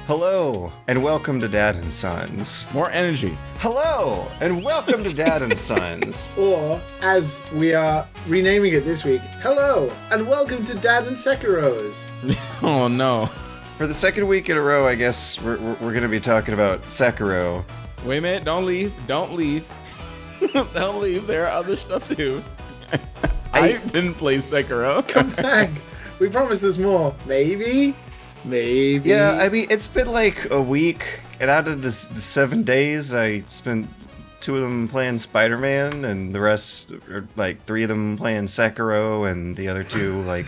Hello, and welcome to Dad and Sons. More energy. Hello, and welcome to Dad and Sons. Or, as we are renaming it this week, hello, and welcome to Dad and Sekiro's. Oh no. For the second week in a row, I guess we're going to be talking about Sekiro. Wait a minute, don't leave. Don't leave. Don't leave. There are other stuff too. I didn't play Sekiro. Come back. We promised there's more. Maybe. Yeah, I mean, it's been like a week, and out of the 7 days, I spent 2 of them playing Spider-Man, and the rest, or like 3 of them playing Sekiro, and the other 2 like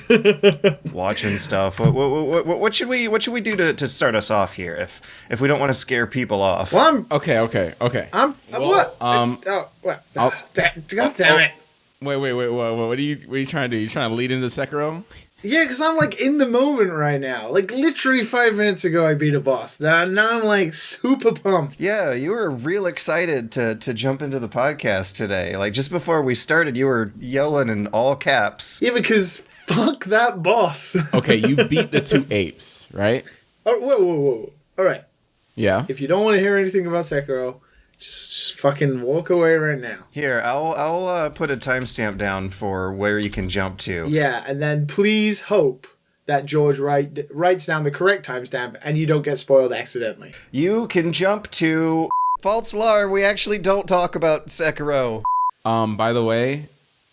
watching stuff. What should we do to start us off here, if we don't want to scare people off? Well, Okay. what? What? God damn it. Wait. What are you trying to do? You trying to lead into Sekiro? Yeah, because I'm like in the moment right now. Like literally 5 minutes ago, I beat a boss. Now I'm like super pumped. Yeah, you were real excited to jump into the podcast today. Like just before we started, you were yelling in all caps. Yeah, because fuck that boss. Okay, you beat the 2 apes, right? Oh, whoa. All right. Yeah. If you don't want to hear anything about Sekiro, just fucking walk away right now. Here, I'll put a timestamp down for where you can jump to. Yeah, and then please hope that George writes down the correct timestamp and you don't get spoiled accidentally. You can jump to false alarm. We actually don't talk about Sekiro. By the way,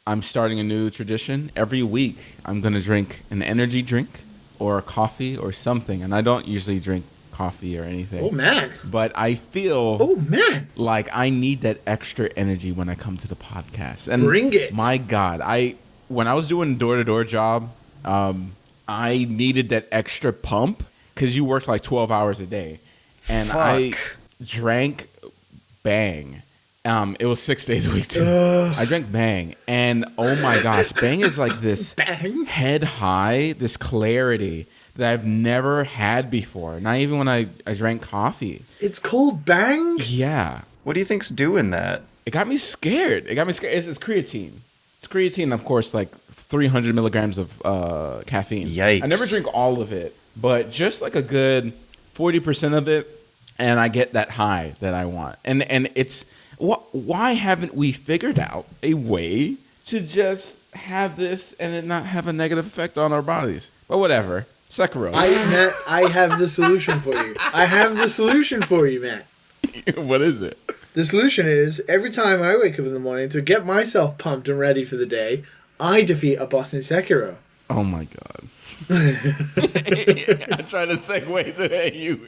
I'm starting a new tradition. Every week, I'm gonna drink an energy drink or a coffee or something, and I don't usually drink coffee or anything. Oh man. But I feel like I need that extra energy when I come to the podcast. And bring it. My God, when I was doing a door-to-door job, I needed that extra pump because you worked like 12 hours a day. And I drank Bang. It was 6 days a week too. I drank Bang, and oh my gosh, Bang is like this head high, this clarity that I've never had before. Not even when I drank coffee. It's called Bang? Yeah. What do you think's doing that? It got me scared. It's creatine. It's creatine, of course, like 300 milligrams of caffeine. Yikes. I never drink all of it, but just like a good 40% of it, and I get that high that I want. And it's... Why haven't we figured out a way to just have this and it not have a negative effect on our bodies? But whatever. Sekiro. I have the solution for you. Matt. What is it? The solution is, every time I wake up in the morning to get myself pumped and ready for the day, I defeat a boss in Sekiro. Oh my God. I'm trying to segue to you.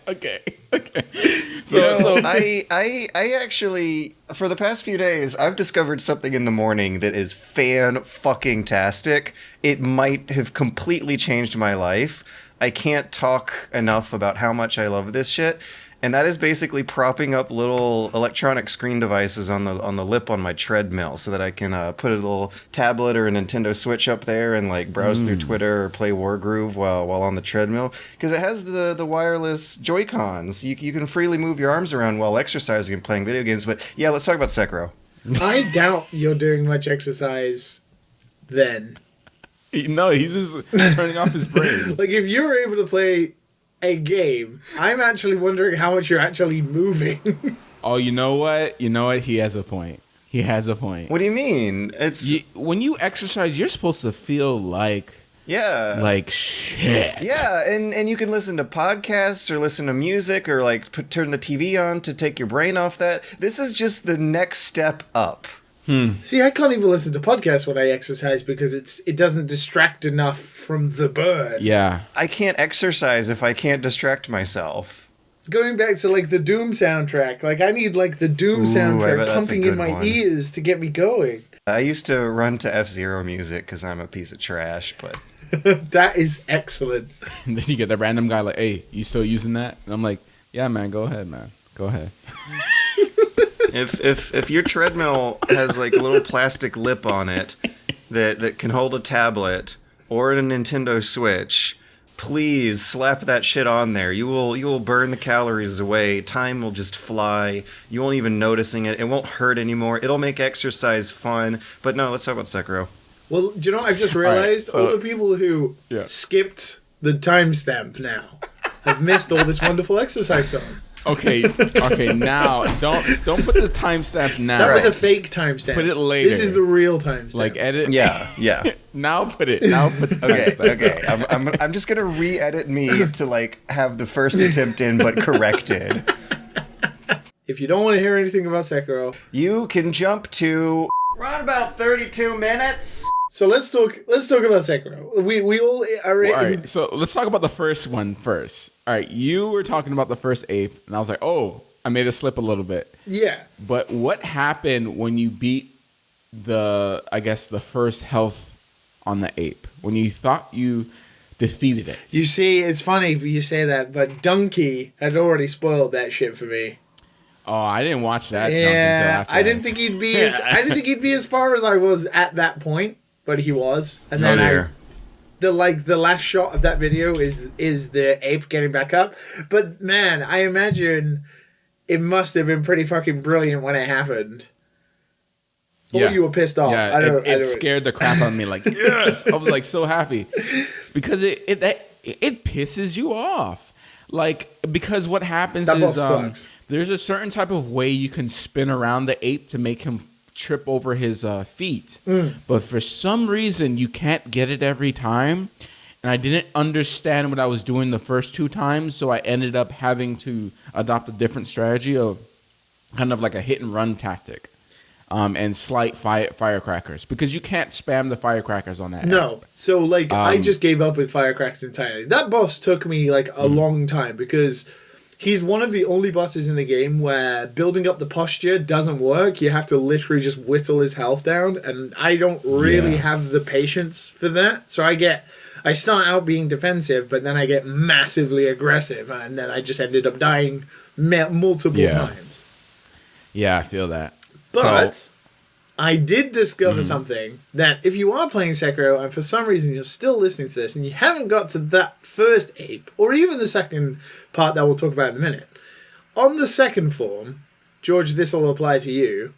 Okay. So I actually, for the past few days, I've discovered something in the morning that is fan-fucking-tastic. It might have completely changed my life. I can't talk enough about how much I love this shit. And that is basically propping up little electronic screen devices on the lip on my treadmill so that I can put a little tablet or a Nintendo Switch up there and like browse through Twitter or play Wargroove while on the treadmill. Because it has the wireless Joy-Cons. You can freely move your arms around while exercising and playing video games. But yeah, let's talk about Sekiro. I doubt you're doing much exercise then. No, he's just turning off his brain. Like if you were able to play a game, I'm actually wondering how much you're actually moving. Oh, you know what? He has a point. What do you mean? When you exercise, you're supposed to feel like shit. Yeah, and you can listen to podcasts or listen to music or like turn the TV on to take your brain off that. This is just the next step up. See, I can't even listen to podcasts when I exercise because it doesn't distract enough from the burn. Yeah. I can't exercise if I can't distract myself. Going back to like the Doom soundtrack, like I need like the Doom soundtrack pumping in my ears to get me going. I used to run to F-Zero music because I'm a piece of trash, but... That is excellent. And then you get that random guy like, hey, you still using that? And I'm like, yeah, man, go ahead, man. Go ahead. If your treadmill has like a little plastic lip on it that can hold a tablet or a Nintendo Switch, please slap that shit on there. You will burn the calories away. Time will just fly. You won't even noticing it. It won't hurt anymore. It'll make exercise fun. But no, let's talk about Sekiro. Well, do you know what I've just realized? All the people who skipped the timestamp now. I've missed all this wonderful exercise time. Okay, now don't put the timestamp now. That was a fake timestamp. Put it later. This is the real timestamp. Like edit. Yeah. Now put the timestamp. Okay. I'm just gonna re-edit me to like have the first attempt in, but corrected. If you don't want to hear anything about Sekiro, You can jump to around about 32 minutes. so let's talk about Sekiro. We all are. All right, so let's talk about the first one first. All right, you were talking about the first ape, and I was like, oh, I made it slip a little bit. Yeah. But what happened when you beat the first health on the ape? When you thought you defeated it? You see, it's funny you say that, but Donkey had already spoiled that shit for me. Oh, I didn't watch that. Yeah, jump until after I didn't think he'd be. I didn't think he'd be as far as I was at that point, but he was. And then the last shot of that video is the ape getting back up. But man, I imagine it must have been pretty fucking brilliant when it happened. Or you were pissed off. Yeah, it scared the crap out of me. Like, yes, I was like so happy because it pisses you off. Like, because what happens that is sucks. There's a certain type of way you can spin around the ape to make him trip over his feet. But for some reason, you can't get it every time. And I didn't understand what I was doing the first 2 times, so I ended up having to adopt a different strategy of kind of like a hit and run tactic. And slight firecrackers, because you can't spam the firecrackers on that. No. So, like, I just gave up with firecrackers entirely. That boss took me, like, a long time, because he's one of the only bosses in the game where building up the posture doesn't work. You have to literally just whittle his health down, and I don't really have the patience for that. So I start out being defensive, but then I get massively aggressive, and then I just ended up dying multiple times. Yeah, I feel that. But I did discover something that if you are playing Sekiro and for some reason you're still listening to this and you haven't got to that first ape, or even the second part that we'll talk about in a minute, on the second form, George, this will apply to you.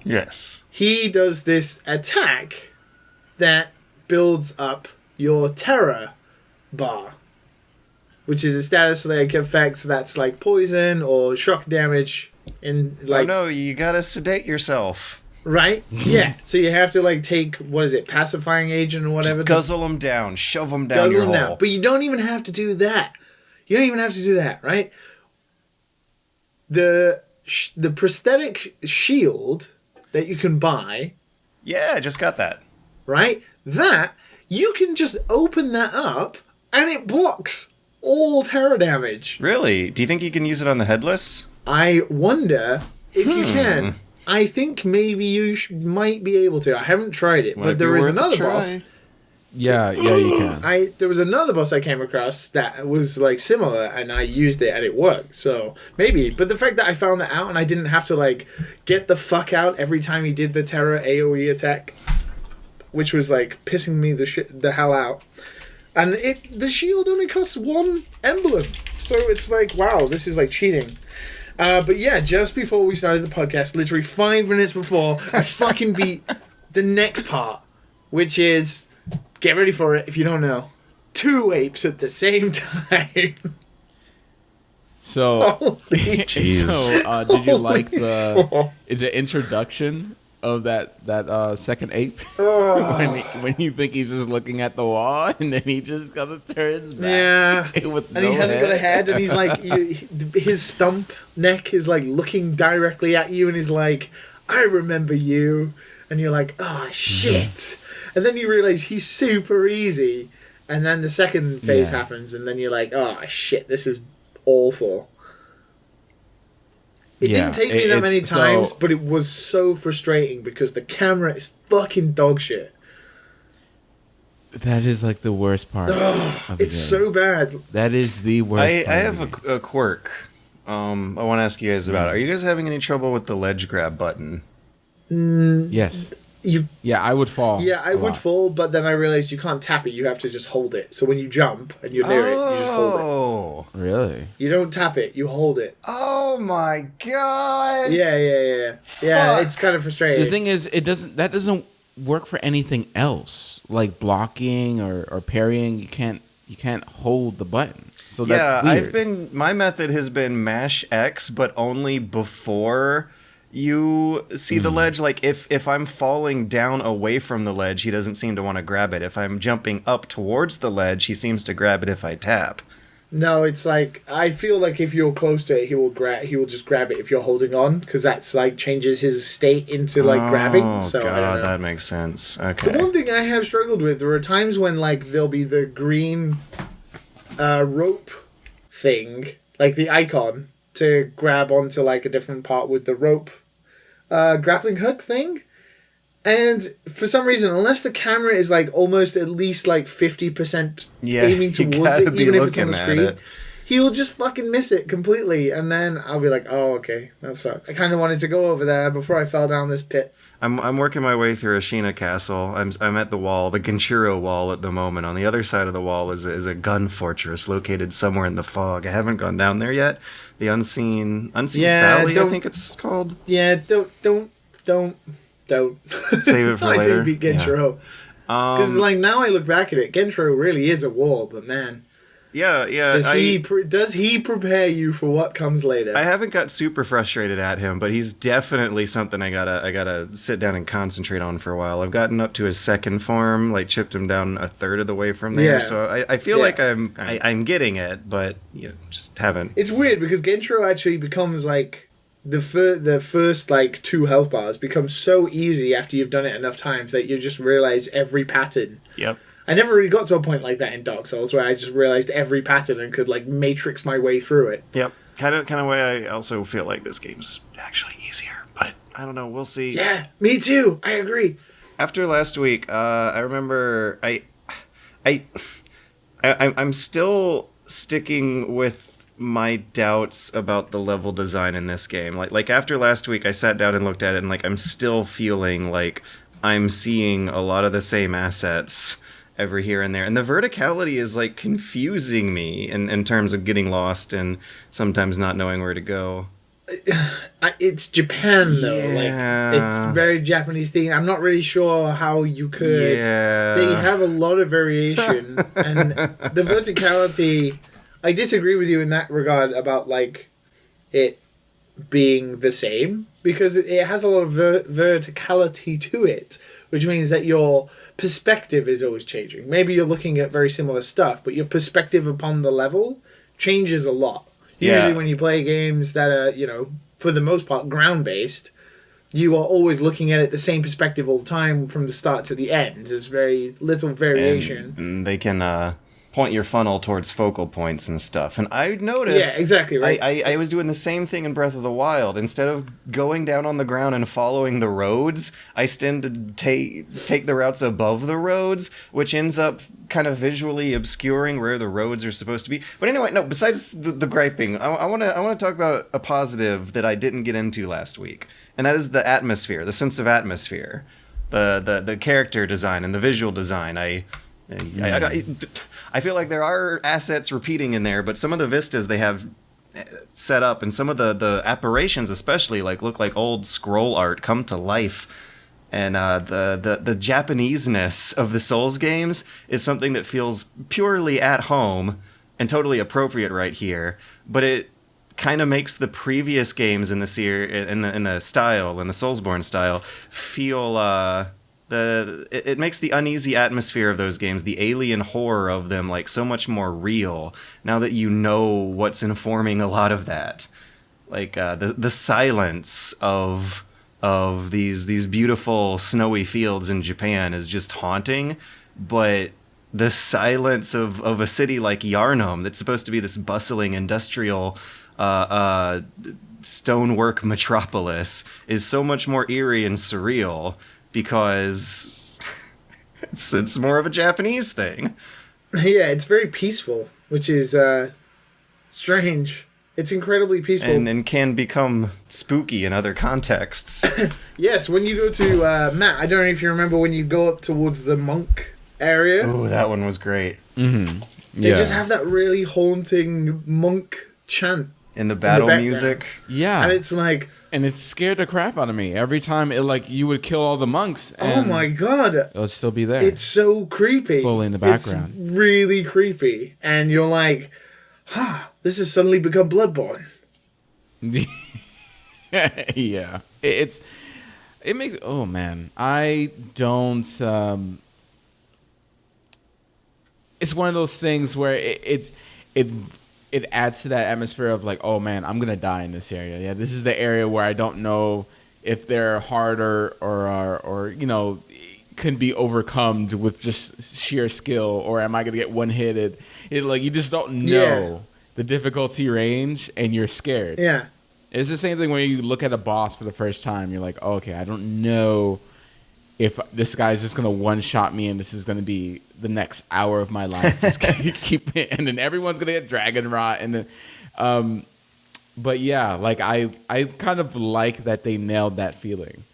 Yes. He does this attack that builds up your terror bar, which is a status like effect that's like poison or shock damage. Oh no, you gotta sedate yourself. Right? Yeah. So you have to like take, what is it, pacifying agent or whatever. Just guzzle them down, shove them down your hole. Down. But you don't even have to do that. Right? The prosthetic shield that you can buy. Yeah, I just got that. Right? That, you can just open that up and it blocks all terror damage. Really? Do you think you can use it on the headless? I wonder if you can. I think maybe you might be able to. I haven't tried it, but there is another boss. Yeah, you can. There was another boss I came across that was like similar, and I used it and it worked. So maybe, but the fact that I found that out and I didn't have to like get the fuck out every time he did the terror AOE attack, which was like pissing me the hell out. And the shield only costs 1 emblem, so it's like, wow, this is like cheating. But yeah, just before we started the podcast, literally 5 minutes before, I fucking beat the next part, which is, get ready for it if you don't know, 2 apes at the same time. So, did you like the introduction of that second ape? when you think he's just looking at the wall and then he just kind of turns back. Yeah. And he hasn't got a head and he's like, his stump neck is like looking directly at you and he's like, I remember you. And you're like, oh shit. And then you realize he's super easy. And then the second phase happens and then you're like, oh shit, this is awful. It didn't take me that many times, but it was so frustrating because the camera is fucking dog shit. That is like the worst part. It's so bad. That is the worst part. I have a quirk I want to ask you guys about. Are you guys having any trouble with the ledge grab button? Yes. Yeah, I would fall. Yeah, I would fall, but then I realized you can't tap it. You have to just hold it. So when you jump and you're near it, you just hold it. Oh, really? You don't tap it. You hold it. Oh my god. Yeah. Yeah, it's kind of frustrating. The thing is, that doesn't work for anything else, like blocking or parrying. You can't hold the button. So that's weird. My method has been mash X, but only before you see the ledge. Like if I'm falling down away from the ledge, he doesn't seem to want to grab it. If I'm jumping up towards the ledge, he seems to grab it if I tap. No, it's like I feel like if you're close to it, he will just grab it if you're holding on, because that's like changes his state into like grabbing. So God, I don't know. that makes sense. Okay. The one thing I have struggled with, there are times when like there'll be the green rope thing, like the icon to grab onto like a different part with the rope grappling hook thing. And for some reason, unless the camera is like almost at least like 50% aiming towards it, even if it's on the screen, he will just fucking miss it completely. And then I'll be like, oh, okay, that sucks. I kind of wanted to go over there before I fell down this pit. I'm working my way through Ashina Castle. I'm at the wall, the Genshiro wall at the moment. On the other side of the wall is a gun fortress located somewhere in the fog. I haven't gone down there yet. The Unseen Valley, I think it's called. Yeah, don't. Save it for later. Until you beat Genshiro. Because like now I look back at it, Genshiro really is a wall, but man. Yeah. Does he prepare you for what comes later? I haven't got super frustrated at him, but he's definitely something I gotta sit down and concentrate on for a while. I've gotten up to his second form, like chipped him down a third of the way from there. Yeah. So I feel like I'm getting it, but just haven't. It's weird because Genshiro actually becomes like the first like 2 health bars become so easy after you've done it enough times that you just realize every pattern. Yep. I never really got to a point like that in Dark Souls where I just realized every pattern and could like matrix my way through it. Yep. Kind of way I also feel like this game's actually easier, but I don't know. We'll see. Yeah, me too. I agree. After last week, I remember I'm still sticking with my doubts about the level design in this game. Like after last week, I sat down and looked at it, and like I'm still feeling like I'm seeing a lot of the same assets every here and there, and the verticality is like confusing me in terms of getting lost and sometimes not knowing where to go. It's Japan though, like it's very Japanese thing. I'm not really sure how you could. Yeah. They have a lot of variation, and the verticality. I disagree with you in that regard about like it being the same, because it has a lot of verticality to it, which means that your perspective is always changing. Maybe you're looking at very similar stuff, but your perspective upon the level changes a lot. Usually when you play games that are, for the most part ground-based, you are always looking at it the same perspective all the time from the start to the end. There's very little variation. And they can point your funnel towards focal points and stuff. And I noticed... Yeah, exactly, right. I was doing the same thing in Breath of the Wild. Instead of going down on the ground and following the roads, I tend to take the routes above the roads, which ends up kind of visually obscuring where the roads are supposed to be. But anyway, no, besides the griping, I want to talk about a positive that I didn't get into last week. And that is the atmosphere, the sense of atmosphere. The character design and the visual design. I feel like there are assets repeating in there, but some of the vistas they have set up, and some of the apparitions especially, look like old scroll art come to life. And the Japaneseness of the Souls games is something that feels purely at home and totally appropriate right here. But it kind of makes the previous games in the style, in the Soulsborne style, feel it makes the uneasy atmosphere of those games, the alien horror of them, like so much more real now that you know what's informing a lot of that. Like the silence of these beautiful snowy fields in Japan is just haunting, but the silence of a city like Yarnum that's supposed to be this bustling industrial stonework metropolis is so much more eerie and surreal because it's more of a Japanese thing. Yeah, it's very peaceful, which is strange. It's incredibly peaceful. And can become spooky in other contexts. Yes, when you go to, Matt, I don't know if you remember when you go up towards the monk area. Oh, that one was great. Mm-hmm. They just have that really haunting monk chant. In the battle music. Yeah. And it's like... And it scared the crap out of me. Every time you would kill all the monks. And oh my god. It would still be there. It's so creepy. Slowly in the background. It's really creepy. And you're like, this has suddenly become Bloodborne. Yeah, it makes. Oh man, I don't. It's one of those things where it adds to that atmosphere of like, oh man, I'm gonna die in this area. Yeah, this is the area where I don't know if they're harder or can be overcome with just sheer skill, or am I gonna get one hitted? It like you just don't know the difficulty range, and you're scared. Yeah. It's the same thing when you look at a boss for the first time. You're like, oh, okay, I don't know if this guy's just gonna one shot me, and this is gonna be the next hour of my life. Just keep it, and then everyone's gonna get dragon rot, and then, but yeah, like I kind of like that they nailed that feeling.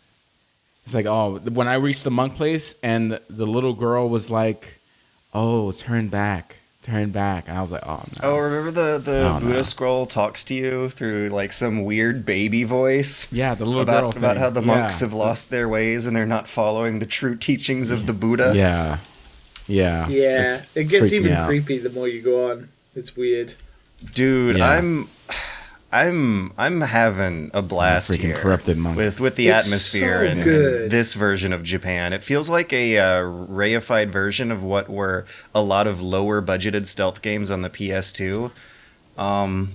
It's like, oh, when I reached the monk place, and the little girl was like, oh, turn back. And I was like, oh no. Oh, remember the Buddha scroll talks to you through like some weird baby voice? Yeah, the little girl about thing. how the monks have lost their ways and they're not following the true teachings of the Buddha. Yeah. It gets even creepy the more you go on. It's weird. Dude, yeah. I'm having a blast here corrupted monk. with the atmosphere and this version of Japan. It feels like a reified version of what were a lot of lower budgeted stealth games on the PS2.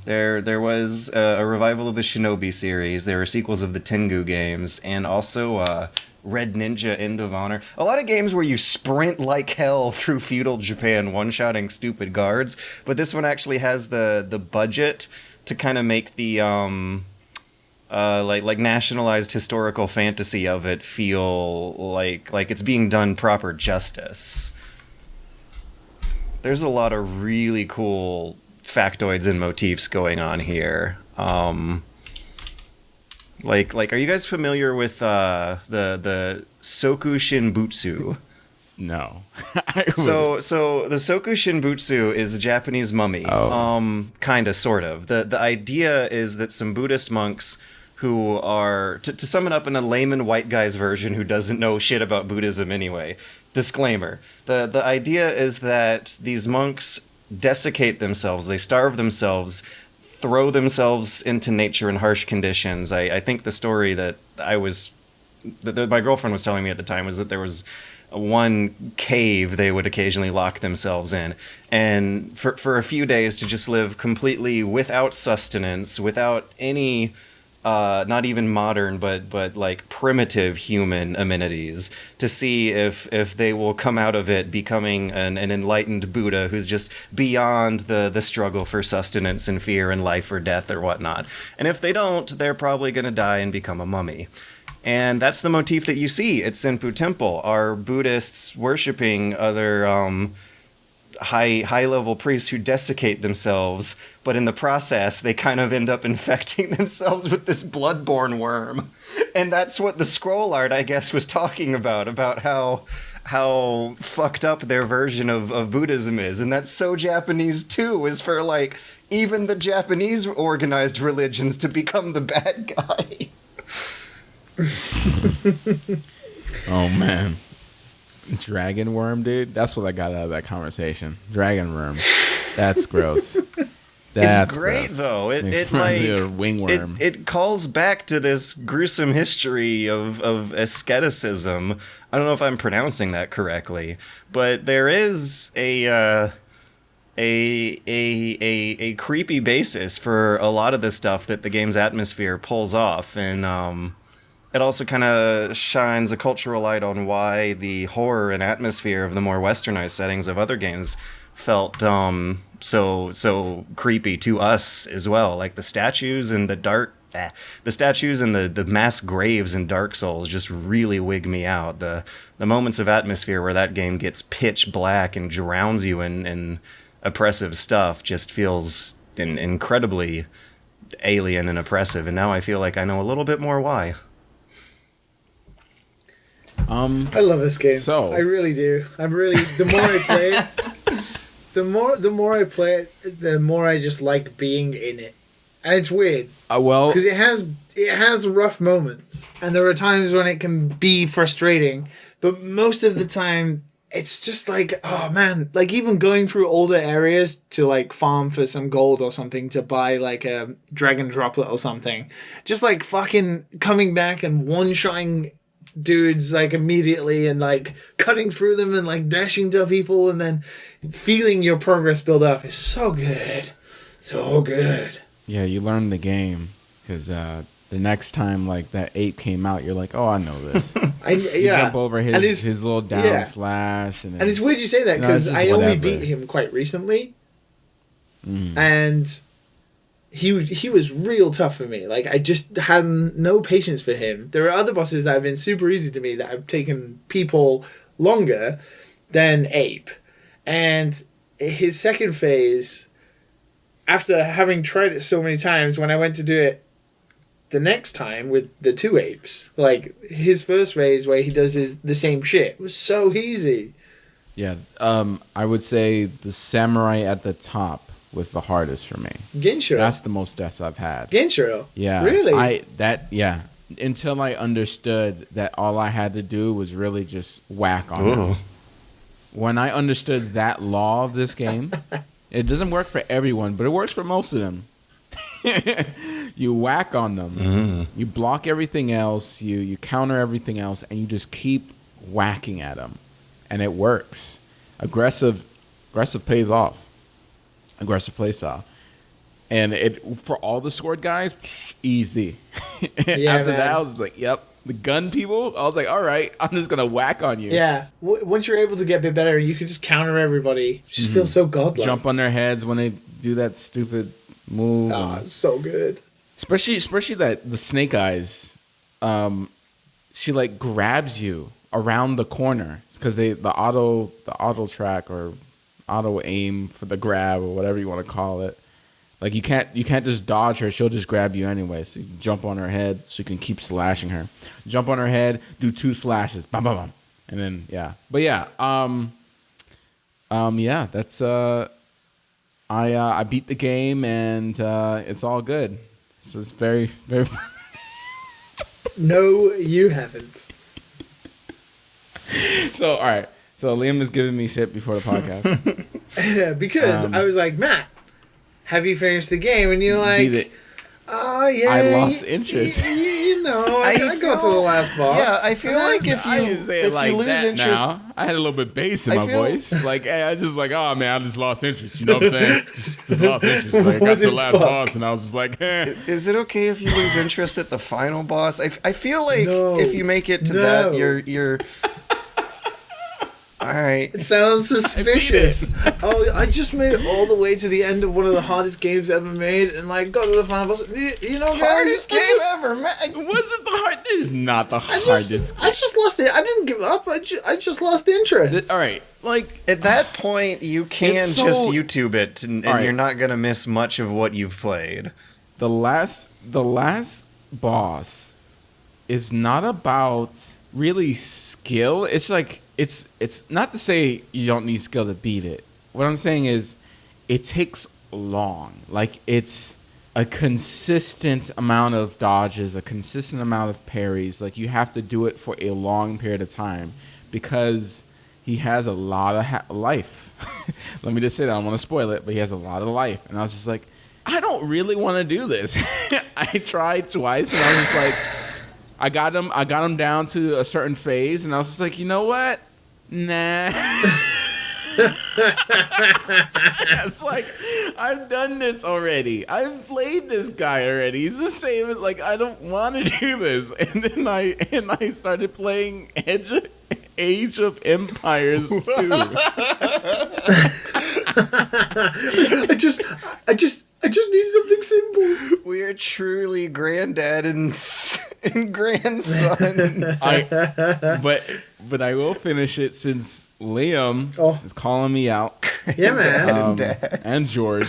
There was a revival of the Shinobi series. There were sequels of the Tengu games, and also Red Ninja End of Honor. A lot of games where you sprint like hell through feudal Japan, one-shotting stupid guards. But this one actually has the budget to kind of make the like nationalized historical fantasy of it feel like it's being done proper justice. There's a lot of really cool factoids and motifs going on here. Like are you guys familiar with the Soku Shinbutsu? No. So the Soku Shinbutsu is a Japanese mummy. Kinda, sort of. The idea is that some Buddhist monks who are, to sum it up in a layman white guy's version who doesn't know shit about Buddhism anyway. Disclaimer. The idea is that these monks desiccate themselves, they starve themselves, throw themselves into nature in harsh conditions. I think the story that my girlfriend was telling me at the time was that there was one cave they would occasionally lock themselves in, and for a few days to just live completely without sustenance, without any not even modern but like primitive human amenities, to see if they will come out of it becoming an enlightened Buddha who's just beyond the struggle for sustenance and fear and life or death or whatnot. And if they don't, they're probably going to die and become a mummy. And that's the motif that you see at Senpu Temple. Are Buddhists worshiping other high-level priests who desiccate themselves, but in the process, they kind of end up infecting themselves with this bloodborne worm. And that's what the scroll art, I guess, was talking about how fucked up their version of Buddhism is. And that's so Japanese, too, is for, like, even the Japanese organized religions to become the bad guy. Oh man, dragon worm, dude. That's what I got out of that conversation. Dragon worm. That's gross. It's great gross. Though. It like wingworm. It calls back to this gruesome history of asceticism. I don't know if I'm pronouncing that correctly, but there is a creepy basis for a lot of the stuff that the game's atmosphere pulls off, and it also kind of shines a cultural light on why the horror and atmosphere of the more westernized settings of other games felt so creepy to us as well. Like the statues and the mass graves in Dark Souls just really wig me out. The moments of atmosphere where that game gets pitch black and drowns you in oppressive stuff just feels incredibly alien and oppressive. And now I feel like I know a little bit more why. I love this game. So I really do. The more I play it, the more I play it, the more I just like being in it. And it's weird. Well, because it has rough moments, and there are times when it can be frustrating. But most of the time, it's just like, oh man, like even going through older areas to like farm for some gold or something to buy like a dragon droplet or something, just like fucking coming back and one-shotting dudes like immediately and like cutting through them and like dashing to people and then feeling your progress build up is so good. So good. Yeah, you learn the game because the next time like that ape came out, you're like, oh, I know this. You jump over his little down slash. And it's weird you say that because I only beat him quite recently. And he was real tough for me. Like, I just had no patience for him. There are other bosses that have been super easy to me that have taken people longer than Ape. And his second phase, after having tried it so many times, when I went to do it the next time with the two apes, like his first phase where he does the same shit was so easy. Yeah, I would say the samurai at the top was the hardest for me. Genshiro. That's the most deaths I've had. Genshiro. Yeah. Really? Until I understood that all I had to do was really just whack on him. When I understood that law of this game, it doesn't work for everyone, but it works for most of them. You whack on them, you block everything else, you counter everything else, and you just keep whacking at them, and it works. Aggressive pays off. Aggressive play style, and it for all the sword guys, easy. After that, I was like, "Yep." The gun people, I was like, "All right, I'm just gonna whack on you." Yeah. Once you're able to get a bit better, you can just counter everybody. It just feels so godlike. Jump on their heads when they do that stupid move. Oh, so good. Especially that the Snake Eyes, she like grabs you around the corner because the auto track or auto aim for the grab or whatever you want to call it. Like you can't just dodge her; she'll just grab you anyway. So you can jump on her head so you can keep slashing her. Jump on her head, do 2 slashes, bam, bam, bam, and then yeah. But yeah, that's I beat the game and it's all good. So it's very, very. No, you haven't. So all right. So Liam is giving me shit before the podcast. Yeah, because I was like, Matt, have you finished the game? And you're like, oh yeah, I lost interest. You know, I got to the last boss. Yeah, I feel like if you lose interest, now. I had a little bit of bass in my voice. Like I just like, oh man, I just lost interest. You know what I'm saying? just lost interest. Like I got to the last boss, and I was just like, eh. Is it okay if you lose interest at the final boss? I feel like if you make it to that, you're. All right. It sounds suspicious. I just made it all the way to the end of one of the hardest games ever made, and like got to the final boss. You know, guys, hardest game ever, man. Was it the hardest? It is not the hardest. I just lost it. I didn't give up. I just lost interest. All right, like at that point, you can just YouTube it, and you're not gonna miss much of what you've played. The last boss is not about really skill. It's like. It's not to say you don't need skill to beat it. What I'm saying is it takes long. Like it's a consistent amount of dodges, a consistent amount of parries. Like you have to do it for a long period of time because he has a lot of life. Let me just say that. I don't want to spoil it, but he has a lot of life. And I was just like, I don't really want to do this. I tried twice and I was just like, I got him down to a certain phase, and I was just like, you know what? Nah. It's like I've done this already. I've played this guy already. He's the same as like I don't want to do this. And then I started playing Age of Empires 2. I just need something simple. We are truly granddad and grandsons. But I will finish it since Liam is calling me out. Yeah, man. And George.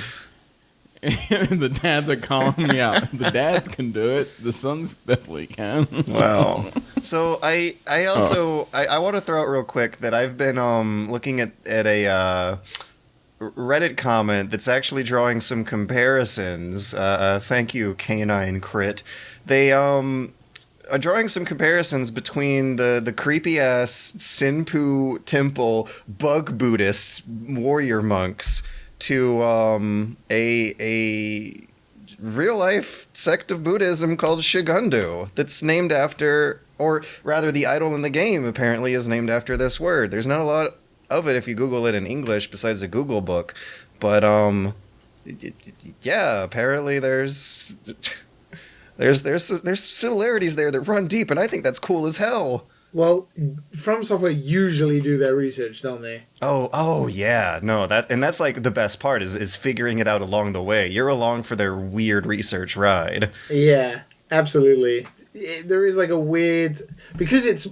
And the dads are calling me out. The dads can do it. The sons definitely can. Wow. So I also I want to throw out real quick that I've been looking at a Reddit comment that's actually drawing some comparisons. Thank you, Canine Crit. They drawing some comparisons between the creepy ass Sinpu temple bug Buddhist warrior monks to a real life sect of Buddhism called Shigundu that's named after, or rather the idol in the game apparently is named after this word. There's not a lot of it if you Google it in English besides a Google book, but yeah, apparently there's similarities there that run deep, and I think that's cool as hell. Well, From Software usually do their research, don't they? Oh yeah, no, that's like the best part is figuring it out along the way. You're along for their weird research ride. Yeah, absolutely. There is like a weird, because it's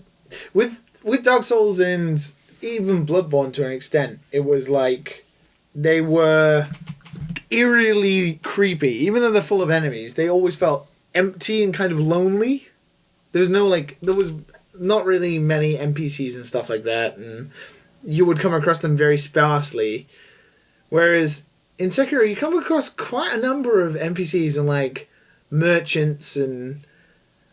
with Dark Souls and even Bloodborne to an extent. It was like they were eerily creepy, even though they're full of enemies. They always felt empty and kind of lonely. There was not really many NPCs and stuff like that, and you would come across them very sparsely. Whereas in Sekiro, you come across quite a number of NPCs and like merchants and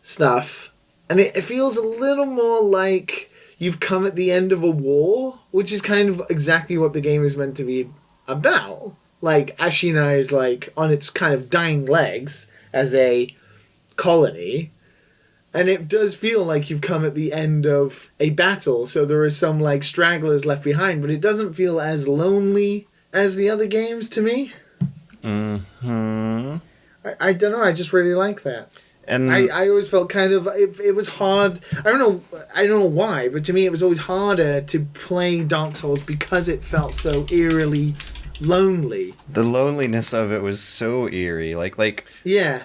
stuff, and it feels a little more like you've come at the end of a war, which is kind of exactly what the game is meant to be about. Like, Ashina is like on its kind of dying legs as a colony, and it does feel like you've come at the end of a battle, so there are some like stragglers left behind, but it doesn't feel as lonely as the other games to me. Mm-hmm. I don't know, I just really like that. And I always felt kind of, it was hard, I don't know why, but to me it was always harder to play Dark Souls because it felt so eerily lonely. The loneliness of it was so eerie, like yeah.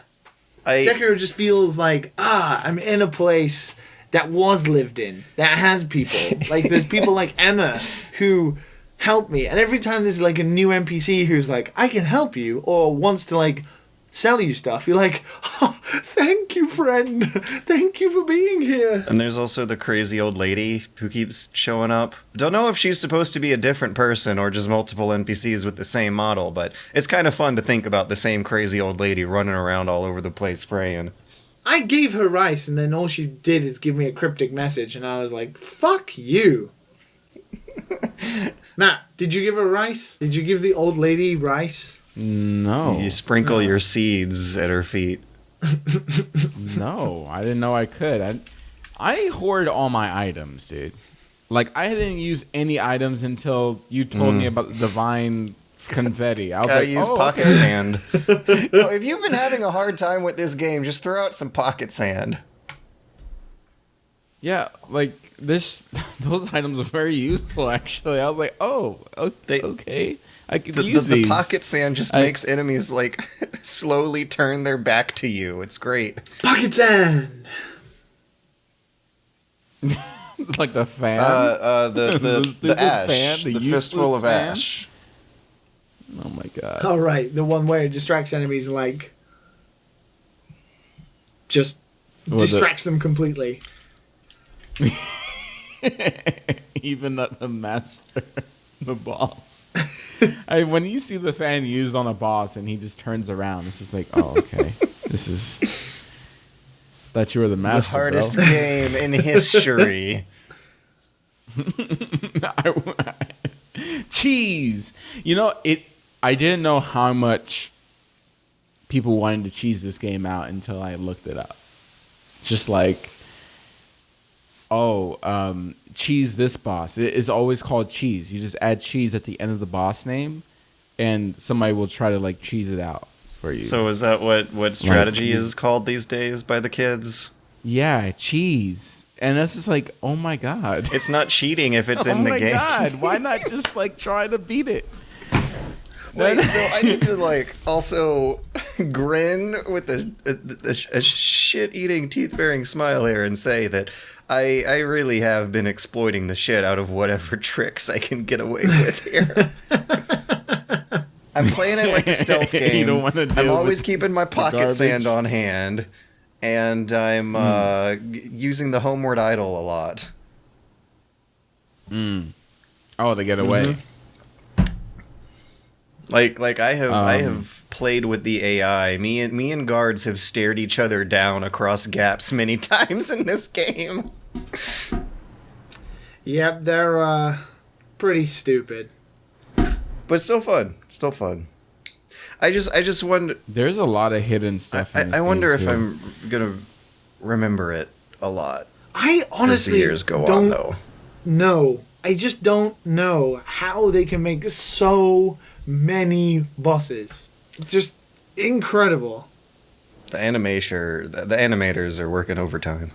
Sekiro just feels like, I'm in a place that was lived in, that has people. Like, there's people like Emma who help me. And every time there's, like, a new NPC who's like, I can help you, or wants to, like, sell you stuff, you're like, oh, thank you, friend. Thank you for being here. And there's also the crazy old lady who keeps showing up. Don't know if she's supposed to be a different person or just multiple NPCs with the same model, but it's kind of fun to think about the same crazy old lady running around all over the place spraying. I gave her rice, and then all she did is give me a cryptic message, and I was like, fuck you. Matt, did you give her rice? Did you give the old lady rice? No. You sprinkle your seeds at her feet. No, I didn't know I could. I hoard all my items, dude. Like, I didn't use any items until you told me about the divine confetti. I was Gotta like, use pocket sand. If you've been having a hard time with this game, just throw out some pocket sand. Yeah, like, those items are very useful, actually. I was like, okay. I could use these. The pocket sand just makes enemies, like, slowly turn their back to you. It's great. Pocket sand! Like the fan? The ash. Fan, the fistful of fan? ash. Oh my god. Oh, right. The one where it distracts enemies and, like, just distracts them completely. Even the master, the boss. When you see the fan used on a boss and he just turns around, it's just like, oh, okay. This is... Thought you were the master, the hardest game in history. Cheese! You know, I didn't know how much people wanted to cheese this game out until I looked it up. Just like... cheese this boss. It is always called cheese. You just add cheese at the end of the boss name, and somebody will try to like cheese it out for you. So is that what strategy is called these days by the kids? Yeah, cheese. And that's just like, oh my god. It's not cheating if it's in the game. Oh my god, why not just like try to beat it? Wait, so I need to like also grin with a shit-eating, teeth-baring smile here and say that I really have been exploiting the shit out of whatever tricks I can get away with here. I'm playing it like a stealth game. You don't want to I'm always keeping my pocket sand on hand, and I'm using the homeward idol a lot. Oh, to get away. Like I have played with the AI. Me and guards have stared each other down across gaps many times in this game. Yep, they're pretty stupid. But still fun. Still fun. I just wonder. There's a lot of hidden stuff. I wonder if I'm gonna remember it a lot. I honestly as the years go don't on, though. know. I just don't know how they can make so many bosses. Just incredible. The animators are working overtime.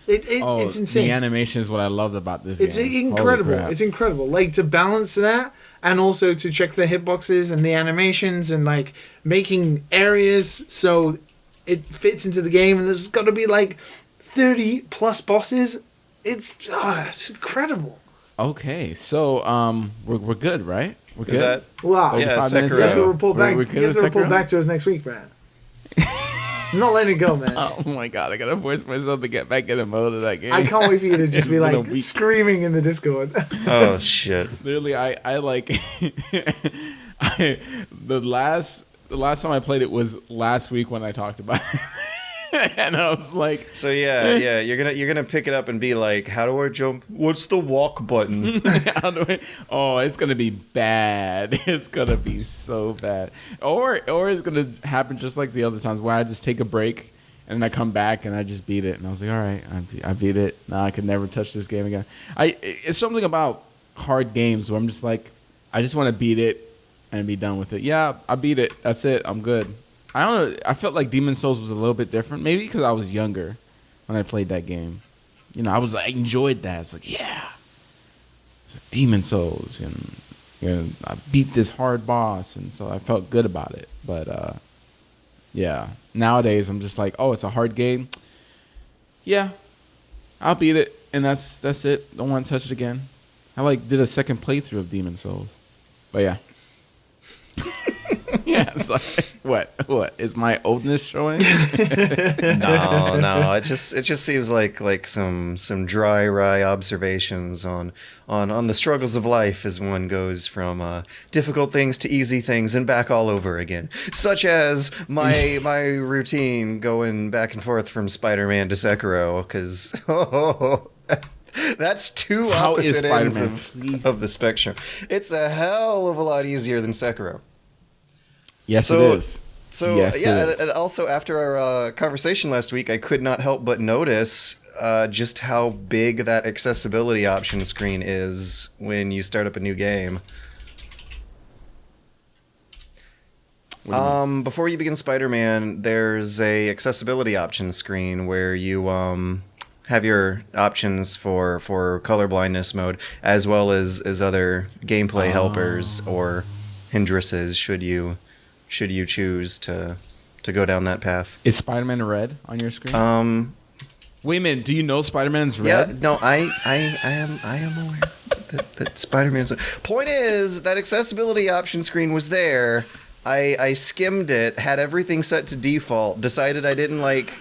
It's insane. The animation is what I loved about this It's game. incredible. It's incredible. Like, to balance that and also to check the hitboxes and the animations and, like, making areas so it fits into the game. And there's got to be, like, 30 plus bosses. It's incredible. Okay, so we're good, right? We're good. Is that? Wow. Yeah, 5 minutes Sekiro. You have to ago. report back. We're good You have with to report Sekiro? back to us next week, man. I'm not letting it go, man. Oh my god, I gotta force myself to get back in the mode of that game. I can't wait for you to just It's be been a like week. screaming in the Discord. Oh shit! Literally, I like the last time I played it was last week when I talked about it. And I was like, So yeah, you're gonna pick it up and be like, how do I jump? What's the walk button? oh, it's gonna be bad. It's gonna be so bad. Or it's gonna happen just like the other times where I just take a break and then I come back and I just beat it. And I was like, all right, I beat it. Now I could never touch this game again. It's something about hard games where I'm just like, I just want to beat it and be done with it. Yeah, I beat it. That's it. I'm good. I don't know. I felt like Demon's Souls was a little bit different. Maybe because I was younger when I played that game. You know, I enjoyed that. It's like, yeah, it's like Demon's Souls, and I beat this hard boss, and so I felt good about it. But yeah, nowadays I'm just like, oh, it's a hard game. Yeah, I'll beat it, and that's it. Don't want to touch it again. I did a second playthrough of Demon's Souls, but yeah. Yeah, so what is my oldness showing? No, it just seems like some dry rye observations on the struggles of life as one goes from difficult things to easy things and back all over again, such as my routine going back and forth from Spider-Man to Sekiro, because that's two opposite ends of the spectrum. It's a hell of a lot easier than Sekiro. Yes, it is. So yes, yeah, it is. and also after our conversation last week, I could not help but notice just how big that accessibility option screen is when you start up a new game. Before you begin Spider-Man, there's a accessibility option screen where you have your options for color blindness mode, as well as other gameplay helpers or hindrances should you choose to go down that path. Is Spider-Man red on your screen? Wait a minute. Do you know Spider-Man's red? Yeah, no, I am aware that Spider-Man's. Point is that accessibility option screen was there. I skimmed it, had everything set to default, decided I didn't like.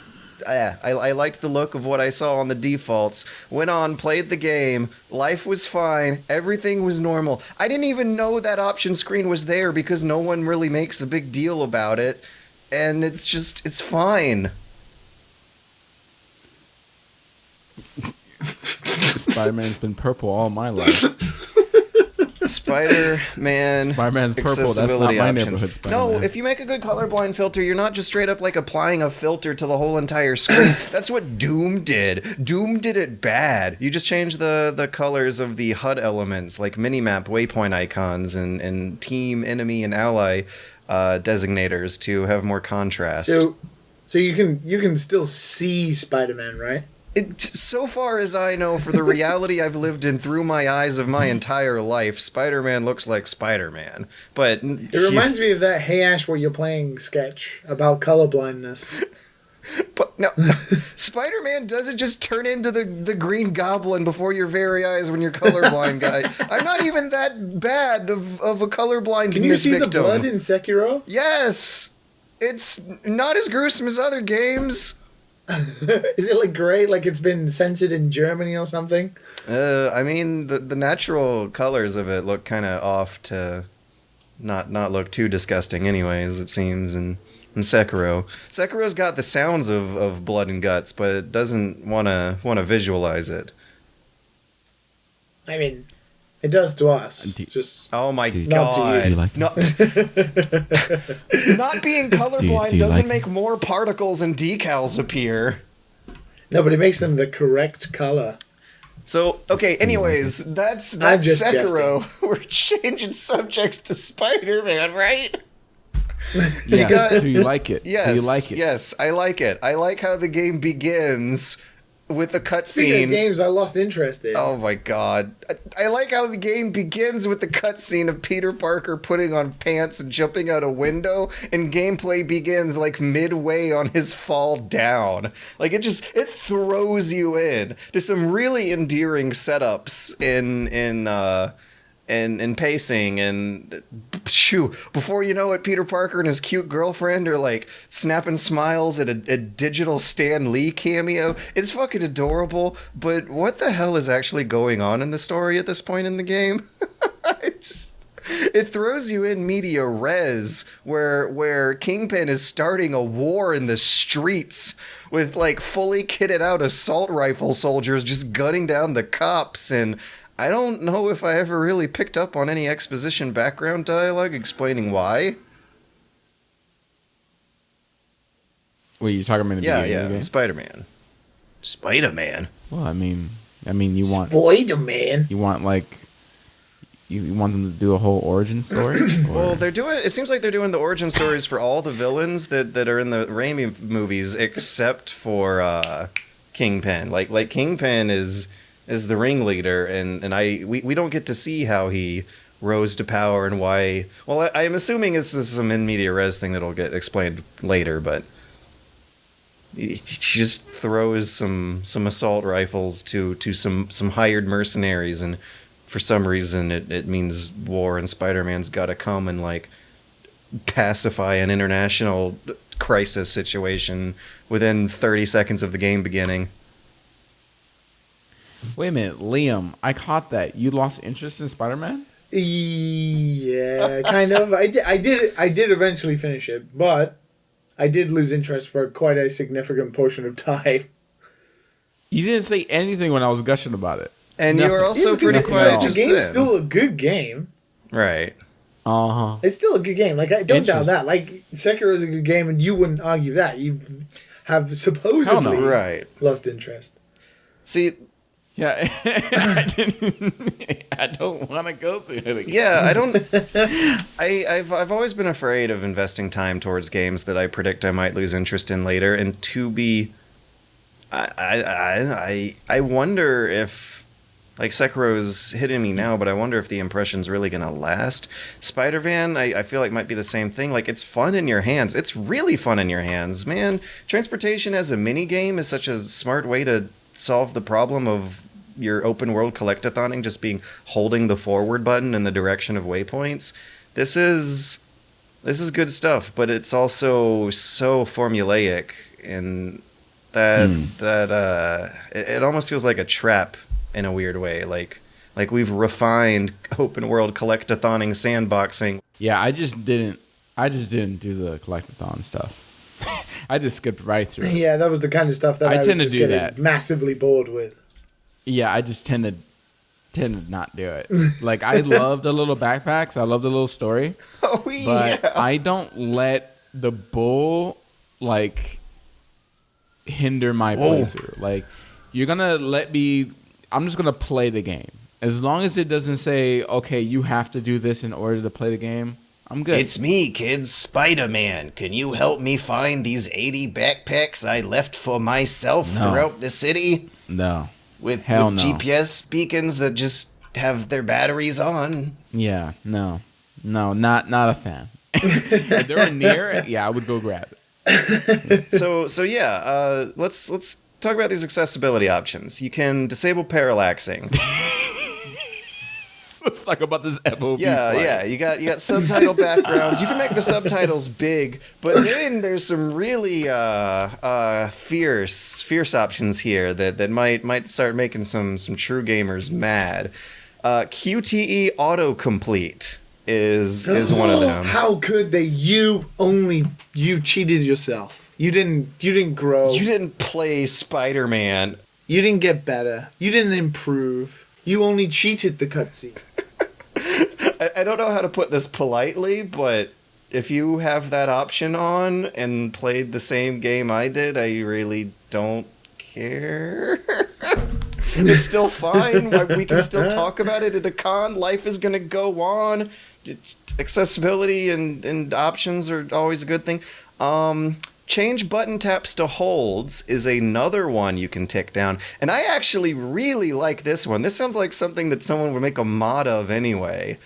I liked the look of what I saw on the defaults. Went on, played the game. Life was fine. Everything was normal. I didn't even know that option screen was there because no one really makes a big deal about it. And it's fine. Spider-Man's been purple all my life. Spider-Man's purple. That's not my neighborhood Spider-Man. No, if you make a good colorblind filter, you're not just straight up applying a filter to the whole entire screen. That's what Doom did. Doom did it bad. You just change the colors of the HUD elements, like minimap waypoint icons and team, enemy, and ally designators to have more contrast. So you can still see Spider-Man, right? So far as I know, for the reality I've lived in through my eyes of my entire life, Spider-Man looks like Spider-Man. But it reminds me of that Hey Ash where you're playing sketch about colorblindness. But no, Spider-Man doesn't just turn into the Green Goblin before your very eyes when you're colorblind, guy. I'm not even that bad of a colorblind. Can you see victim. the blood in Sekiro? Yes, it's not as gruesome as other games. Is it gray, like it's been censored in Germany or something? I mean, the natural colors of it look kind of off to not look too disgusting anyways, it seems, in Sekiro. Sekiro's got the sounds of blood and guts, but it doesn't wanna visualize it. I mean, it does to us. Just oh my not god! to you. Do you like not being colorblind do you doesn't like make more particles and decals appear. No, but it makes them the correct color. So, okay, anyways, that's just Sekiro. We're changing subjects to Spider-Man, right? Yes. Do you like it? Yes, Do you like it? yes, I like it. I like how the game begins with a Speaking of cutscene. games I lost interest in. Oh my god. I like how the game begins with the cutscene of Peter Parker putting on pants and jumping out a window, and gameplay begins like midway on his fall down. Like it throws you in to some really endearing setups in pacing, and shoo, before you know it, Peter Parker and his cute girlfriend are like snapping smiles at a digital Stan Lee cameo. It's fucking adorable, but what the hell is actually going on in the story at this point in the game? It throws you in media res, where Kingpin is starting a war in the streets with like fully kitted out assault rifle soldiers just gunning down the cops, and I don't know if I ever really picked up on any exposition background dialogue explaining why. Wait, you talking about the beginning of the Yeah, game? Spider-Man. Well, I mean, you want Spider-Man. you want like you want them to do a whole origin story? Well, it seems like they're doing the origin stories for all the villains that are in the Raimi movies, except for Kingpin. Like Kingpin is the ringleader, and we don't get to see how he rose to power and why. Well, I'm assuming this is some in media res thing that'll get explained later, but he just throws some assault rifles to some hired mercenaries, and for some reason it means war, and Spider-Man's got to come and like pacify an international crisis situation within 30 seconds of the game beginning. Wait a minute, Liam, I caught that. You lost interest in Spider-Man? Yeah, kind of. I did eventually finish it, but I did lose interest for quite a significant portion of time. You didn't say anything when I was gushing about it. And No. you were also Yeah, pretty because quiet the just game's then. still a good game. Right. Uh-huh. It's still a good game. Like, I don't doubt Interesting. that. Like, Sekiro is a good game, and you wouldn't argue that. You have supposedly Hell no. Right. lost interest. See, Yeah, I don't want to go through it again. yeah, I don't. I've always been afraid of investing time towards games that I predict I might lose interest in later, and I wonder if, like, Sekiro's hitting me now, but I wonder if the impression's really gonna last. Spider-Man, I feel like might be the same thing. Like, it's fun in your hands. It's really fun in your hands, man. Transportation as a mini game is such a smart way to solve the problem of your open world collectathoning just being holding the forward button in the direction of waypoints. This is good stuff, but it's also so formulaic in that it almost feels like a trap in a weird way. Like we've refined open world collectathoning sandboxing. Yeah, I just didn't do the collectathon stuff. I just skipped right through it. Yeah, that was the kind of stuff that I tend was to just do getting that. massively bored with. Yeah, I just tend to not do it. Like, I love the little backpacks. I love the little story. Oh But yeah. I don't let the bull, like, hinder my playthrough. Like, you're going to I'm just going to play the game. As long as it doesn't say, okay, you have to do this in order to play the game, I'm good. It's me, kids, Spider-Man. Can you help me find these 80 backpacks I left for myself throughout the city? No. With Hell no. GPS beacons that just have their batteries on. Yeah, no, not a fan. If they were near, yeah, I would go grab it. So yeah, let's talk about these accessibility options. You can disable parallaxing. Let's talk about this FOV slide. Yeah. You got subtitle backgrounds. You can make the subtitles big, but then there's some really fierce options here that might start making some true gamers mad. QTE autocomplete. is one of them. How could they? You cheated yourself. You didn't grow. You didn't play Spider-Man. You didn't get better. You didn't improve. You only cheated the cutscene. I don't know how to put this politely, but if you have that option on and played the same game I did, I really don't care. It's still fine. We can still talk about it at a con. Life is going to go on. Accessibility and options are always a good thing. Change button taps to holds is another one you can tick down. And I actually really like this one. This sounds like something that someone would make a mod of anyway.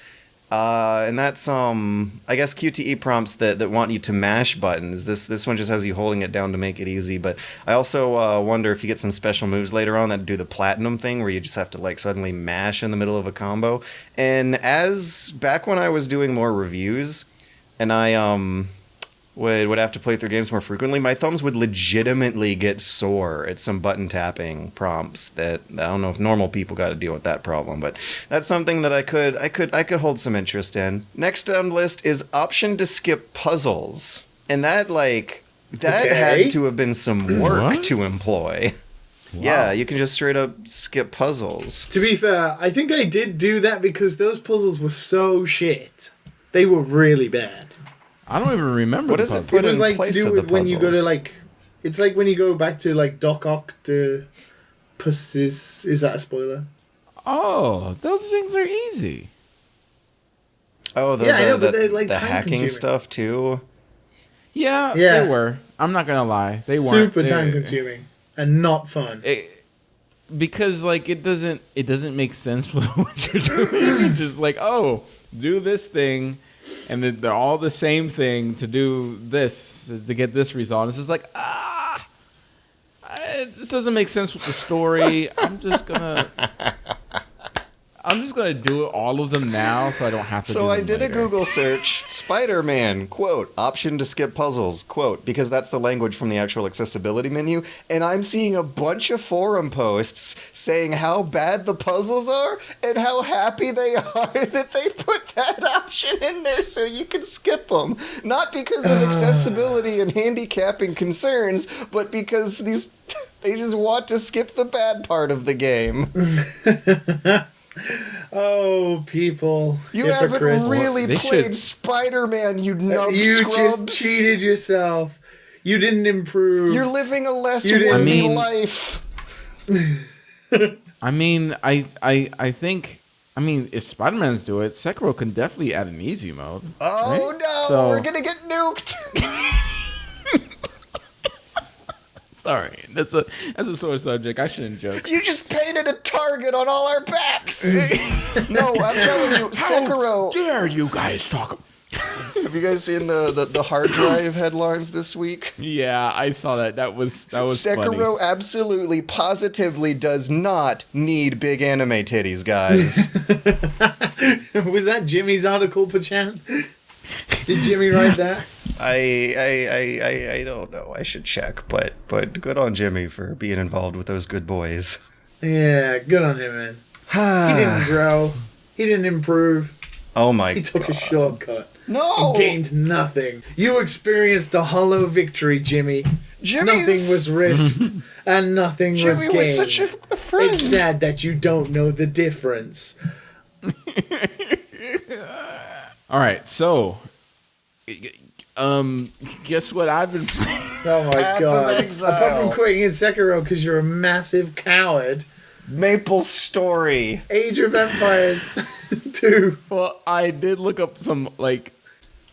And that's I guess QTE prompts that want you to mash buttons. This one just has you holding it down to make it easy. But I also wonder if you get some special moves later on that do the platinum thing where you just have to like suddenly mash in the middle of a combo. And as back when I was doing more reviews, and I would have to play through games more frequently, my thumbs would legitimately get sore at some button tapping prompts that I don't know if normal people got to deal with that problem, but that's something that I could hold some interest in. Next on the list is option to skip puzzles. And that had to have been some work to employ. Wow. Yeah, you can just straight up skip puzzles. To be fair, I think I did do that because those puzzles were so shit. They were really bad. I don't even remember. What does it put in place of the puzzles? It was like to do with when you go to like, it's like when you go back to like Doc Ock the Pussies. Is that a spoiler? Oh, those things are easy. Oh, I know, but they're like the time hacking consuming stuff too. Yeah, they were. I'm not gonna lie, they weren't super time consuming and not fun. Because like it doesn't make sense for what you're doing. You're just like, oh, do this thing. And they're all the same thing to do this, to get this result. It's just like, it just doesn't make sense with the story. I'm just gonna do all of them now, so I don't have to. So I did a Google search: Spider-Man quote option to skip puzzles quote because that's the language from the actual accessibility menu, and I'm seeing a bunch of forum posts saying how bad the puzzles are and how happy they are that they put that option in there so you can skip them. Not because of accessibility and handicapping concerns, but because they just want to skip the bad part of the game. Oh, people. You haven't really played Spider-Man, you numbskull. You just cheated yourself. You didn't improve. You're living a less worthy life. I mean, I think, if Spider-Man's do it, Sekiro can definitely add an easy mode. Oh, right? no, we're going to get nuked. Sorry, that's a sore subject. I shouldn't joke. You just painted a target on all our backs. No, I'm telling you, Sekiro. How dare you guys talk? Have you guys seen the hard drive headlines this week? Yeah, I saw that. That was Sekiro funny. Absolutely, positively does not need big anime titties, guys. Was that Jimmy's article, perchance? Did Jimmy write that? I don't know. I should check, but good on Jimmy for being involved with those good boys. Yeah, good on him, man. He didn't grow. He didn't improve. Oh my god. He took a shortcut. No! He gained nothing. You experienced a hollow victory, Jimmy. Nothing was risked, and nothing was gained. Jimmy was such a friend. It's sad that you don't know the difference. All right, so guess what I've been playing? Oh my Path god. of Exile. Apart from quitting in Sekiro because you're a massive coward. Maple Story. Age of Empires 2. Well, I did look up some like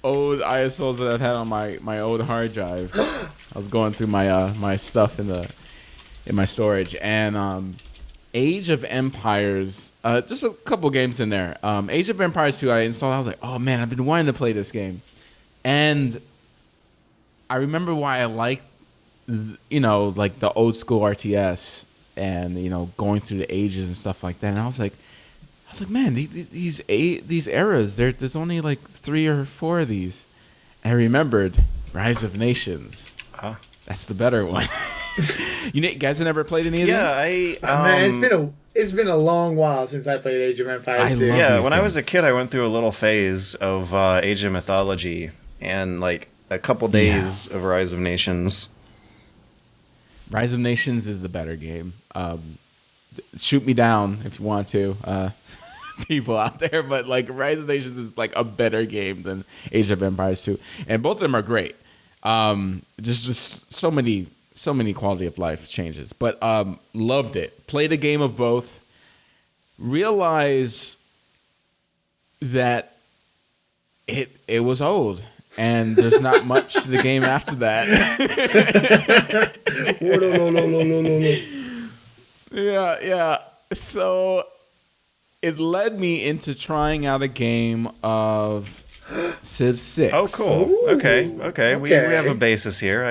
old ISOs that I've had on my old hard drive. I was going through my stuff in my storage, and Age of Empires, just a couple games in there. Age of Empires 2 I installed. I was like, oh man, I've been wanting to play this game. And I remember why I liked, like the old school RTS and, going through the ages and stuff like that. And I was like, man, these eras, there's only like 3 or 4 of these. And I remembered Rise of Nations. That's the better one. You guys have never played any of these? Man, It's been a long while since I played Age of Empires. Dude. Yeah, when I was a kid, I went through a little phase of Age of Mythology and like a couple days of Rise of Nations. Rise of Nations is the better game. Shoot me down if you want to, people out there, but like Rise of Nations is like a better game than Age of Empires 2, and both of them are great. Just so many quality of life changes, but loved it. Played a game of both. Realized that it was old, and there's not much to the game after that. Yeah. So it led me into trying out a game of Civ 6. Oh, cool. Ooh. Okay. We have a basis here.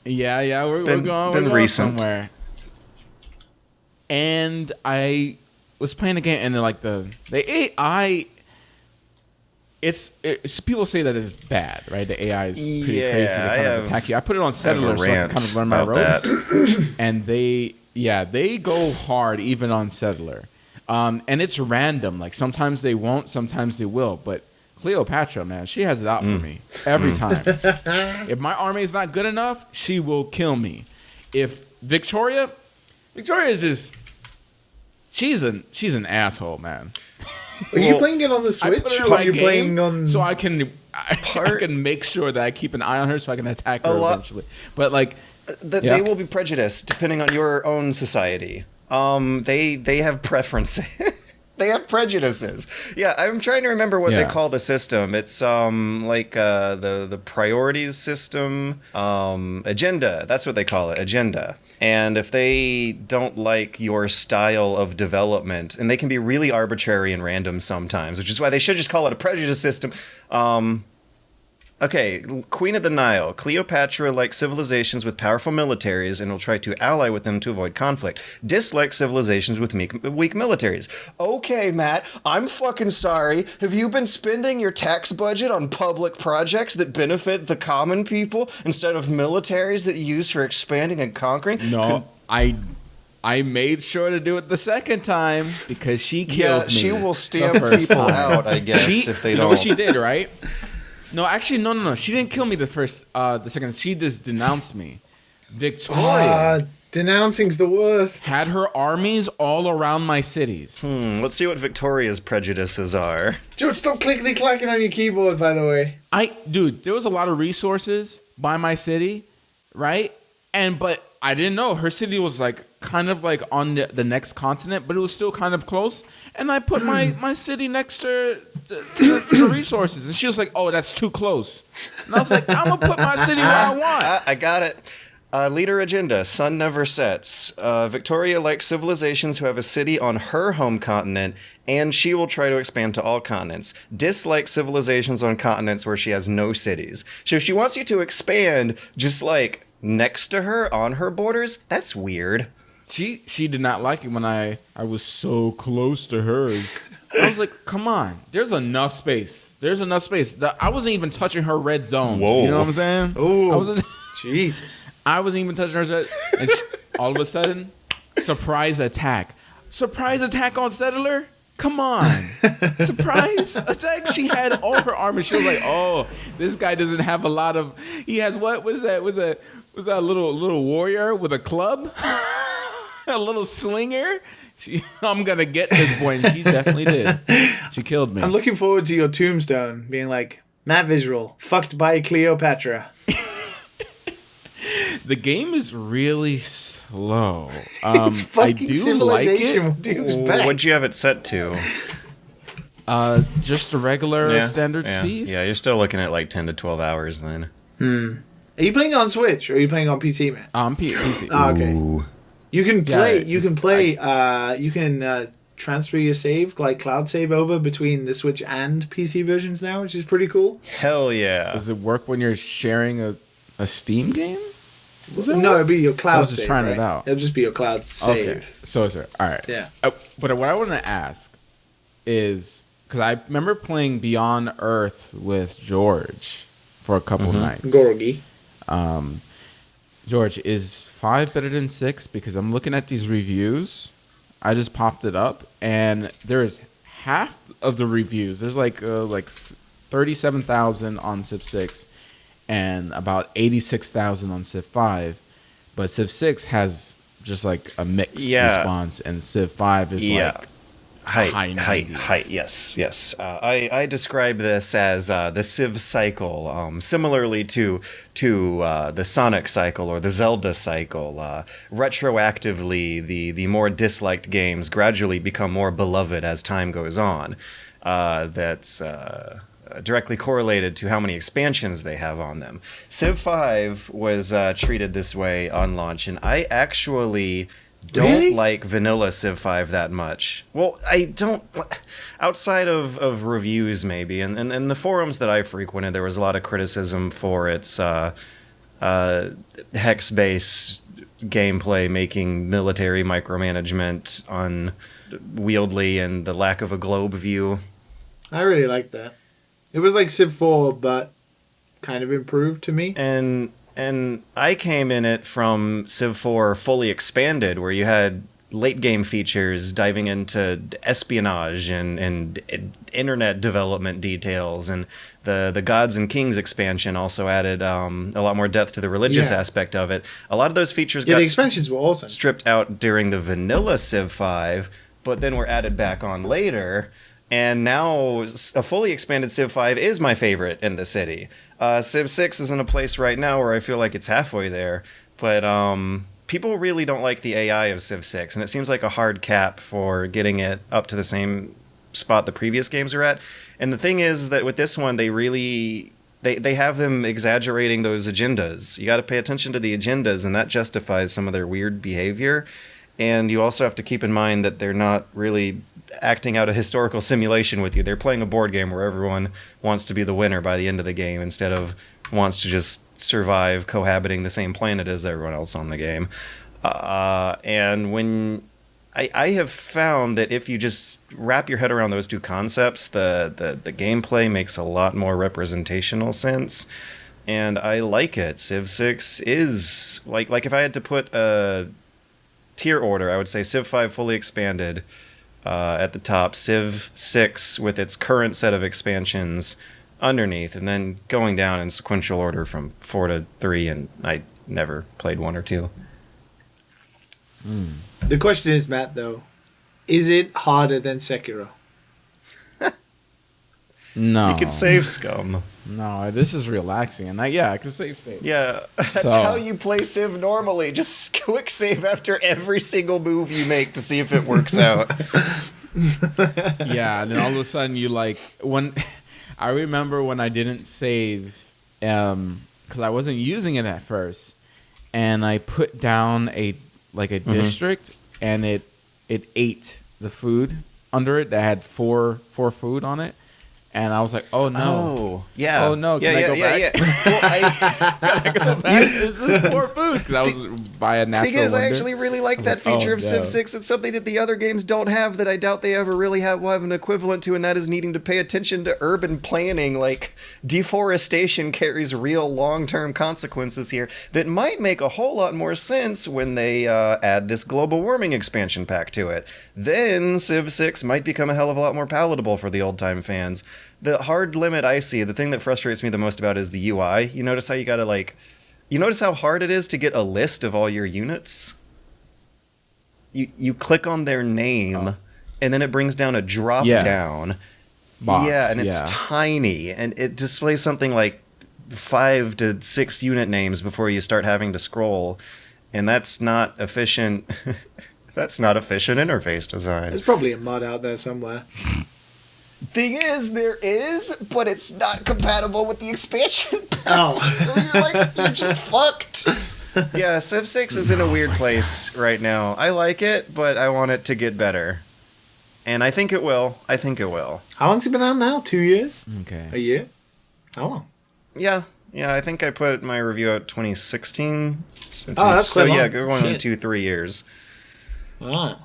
We're going recent. somewhere. And I was playing the game, and like the AI, it's people say that it's bad, right? The AI is pretty crazy to kind of attack you. I put it on Settler so I can kind of learn my ropes, and they go hard even on Settler, and it's random. Like sometimes they won't, sometimes they will, but Cleopatra, man, she has it out for me every time. If my army is not good enough, she will kill me. If Victoria is just, she's an asshole, man. Are you playing it on the Switch, or are you playing on? So I can make sure that I keep an eye on her, so I can attack her eventually. But like, they will be prejudiced depending on your own society. They have preferences. They have prejudices. Yeah, I'm trying to remember what they call the system. It's like the priorities system, agenda. That's what they call it, agenda. And if they don't like your style of development, and they can be really arbitrary and random sometimes, which is why they should just call it a prejudice system. Okay, Queen of the Nile. Cleopatra likes civilizations with powerful militaries and will try to ally with them to avoid conflict. Dislikes civilizations with weak militaries. Okay, Matt, I'm fucking sorry. Have you been spending your tax budget on public projects that benefit the common people instead of militaries that you use for expanding and conquering? No, I made sure to do it the second time because she killed me. Yeah, she will stamp people out, I guess, if they don't. You know what she did, right? No, actually, no. She didn't kill me the second. She just denounced me. Victoria. Denouncing's the worst. Had her armies all around my cities. Let's see what Victoria's prejudices are. George, stop clickety-clacking on your keyboard, by the way. Dude, there was a lot of resources by my city, right? But I didn't know. Her city was like kind of like on the next continent, but it was still kind of close. And I put my city next to the resources. And she was like, oh, that's too close. And I was like, I'm going to put my city where I want. I got it. Leader agenda, sun never sets. Victoria likes civilizations who have a city on her home continent, and she will try to expand to all continents. Dislikes civilizations on continents where she has no cities. So if she wants you to expand just like next to her on her borders, that's weird. She did not like it when I was so close to hers. I was like, come on, there's enough space. I wasn't even touching her red zones. Whoa. You know what I'm saying? Oh, Jesus. I wasn't even touching her. And all of a sudden, surprise attack. Surprise attack on Settler? Come on. Surprise attack? She had all her armor. She was like, oh, this guy doesn't have a lot of... He has what? Was that a little warrior with a club? A little slinger? I'm going to get this boy. And she definitely did. She killed me. I'm looking forward to your tombstone being like, Matt Visual, fucked by Cleopatra. The game is really slow. It's fucking I do Civilization. like What do you expect? What'd you have it set to? Just a regular standard speed. Yeah, you're still looking at like 10 to 12 hours then. Are you playing on Switch or are you playing on PC, man? PC. Oh, okay. Ooh. You can play. You can transfer your save, like cloud save, over between the Switch and PC versions now, which is pretty cool. Hell yeah. Does it work when you're sharing a Steam game? No, it'll be your cloud save. I was just trying it out. It'll just be your cloud save. Okay. So is it? All right. Yeah. But what I want to ask is, because I remember playing Beyond Earth with George for a couple nights. Gorgi. George, is 5 better than 6? Because I'm looking at these reviews. I just popped it up, and there is half of the reviews. There's like 37,000 on Civ 6 and about 86,000 on Civ 5. But Civ 6 has just like a mixed response, and Civ 5 is like high, yes. I describe this as the Civ cycle, similarly to the Sonic cycle or the Zelda cycle. Retroactively, the more disliked games gradually become more beloved as time goes on. That's directly correlated to how many expansions they have on them. Civ 5 was treated this way on launch, and I actually don't like vanilla Civ 5 that much. Well, I don't... Outside of reviews, maybe, and the forums that I frequented, there was a lot of criticism for its hex-based gameplay, making military micromanagement unwieldy, and the lack of a globe view. I really like that. It was like Civ 4, but kind of improved to me. And I came in it from Civ 4 fully expanded, where you had late game features diving into espionage and internet development details, and the Gods and Kings expansion also added a lot more depth to the religious aspect of it. A lot of those features got the expansions were awesome. Stripped out during the vanilla Civ 5, but then were added back on later. And now a fully expanded Civ 5 is my favorite in the city. Civ 6 is in a place right now where I feel like it's halfway there. But people really don't like the AI of Civ 6. And it seems like a hard cap for getting it up to the same spot the previous games are at. And the thing is that with this one, they have them exaggerating those agendas. You got to pay attention to the agendas, and that justifies some of their weird behavior. And you also have to keep in mind that they're not really acting out a historical simulation with you. They're playing a board game where everyone wants to be the winner by the end of the game instead of wants to just survive cohabiting the same planet as everyone else on the game. And when I have found that if you just wrap your head around those two concepts, the gameplay makes a lot more representational sense. And I like it. Civ 6 is like if I had to put a tier order, I would say Civ 5 fully expanded at the top, Civ 6 with its current set of expansions underneath, and then going down in sequential order from 4 to 3, and I never played 1 or 2. The question is, Matt, though, is it harder than Sekiro? No. You can save scum. No, this is relaxing. And I can save. Yeah, that's how you play Civ normally. Just quick save after every single move you make to see if it works out. Yeah, and then all of a sudden you when... I remember when I didn't save, because I wasn't using it at first, and I put down a district, and it ate the food under it that had four food on it. And I was like, "Oh no! Oh yeah! Oh no! Can I go back? Yeah. Well, can I go back? This is more food because I was by a natural. Thing is, wonder. I actually really like that feature of Civ 6. It's something that the other games don't have that I doubt they ever really will have an equivalent to, and that is needing to pay attention to urban planning. Like, deforestation carries real long-term consequences here that might make a whole lot more sense when they add this global warming expansion pack to it. Then Civ 6 might become a hell of a lot more palatable for the old-time fans. The hard limit I see, the thing that frustrates me the most about is the UI. You notice how you gotta you notice how hard it is to get a list of all your units? You click on their name, and then it brings down a drop down box. Yeah, and it's tiny, and it displays something like 5 to 6 unit names before you start having to scroll, and that's not efficient. That's not efficient interface design. There's probably a mod out there somewhere. Thing is, there is, but it's not compatible with the expansion pack. Oh. So you're just fucked. Yeah, Civ 6 is in a weird place right now. I like it, but I want it to get better. And I think it will. How long's it been out now? 2 years? Okay. A year? How long? Yeah, I think I put my review out 2016. That's quite long. Yeah, going on 2-3 years. Ah.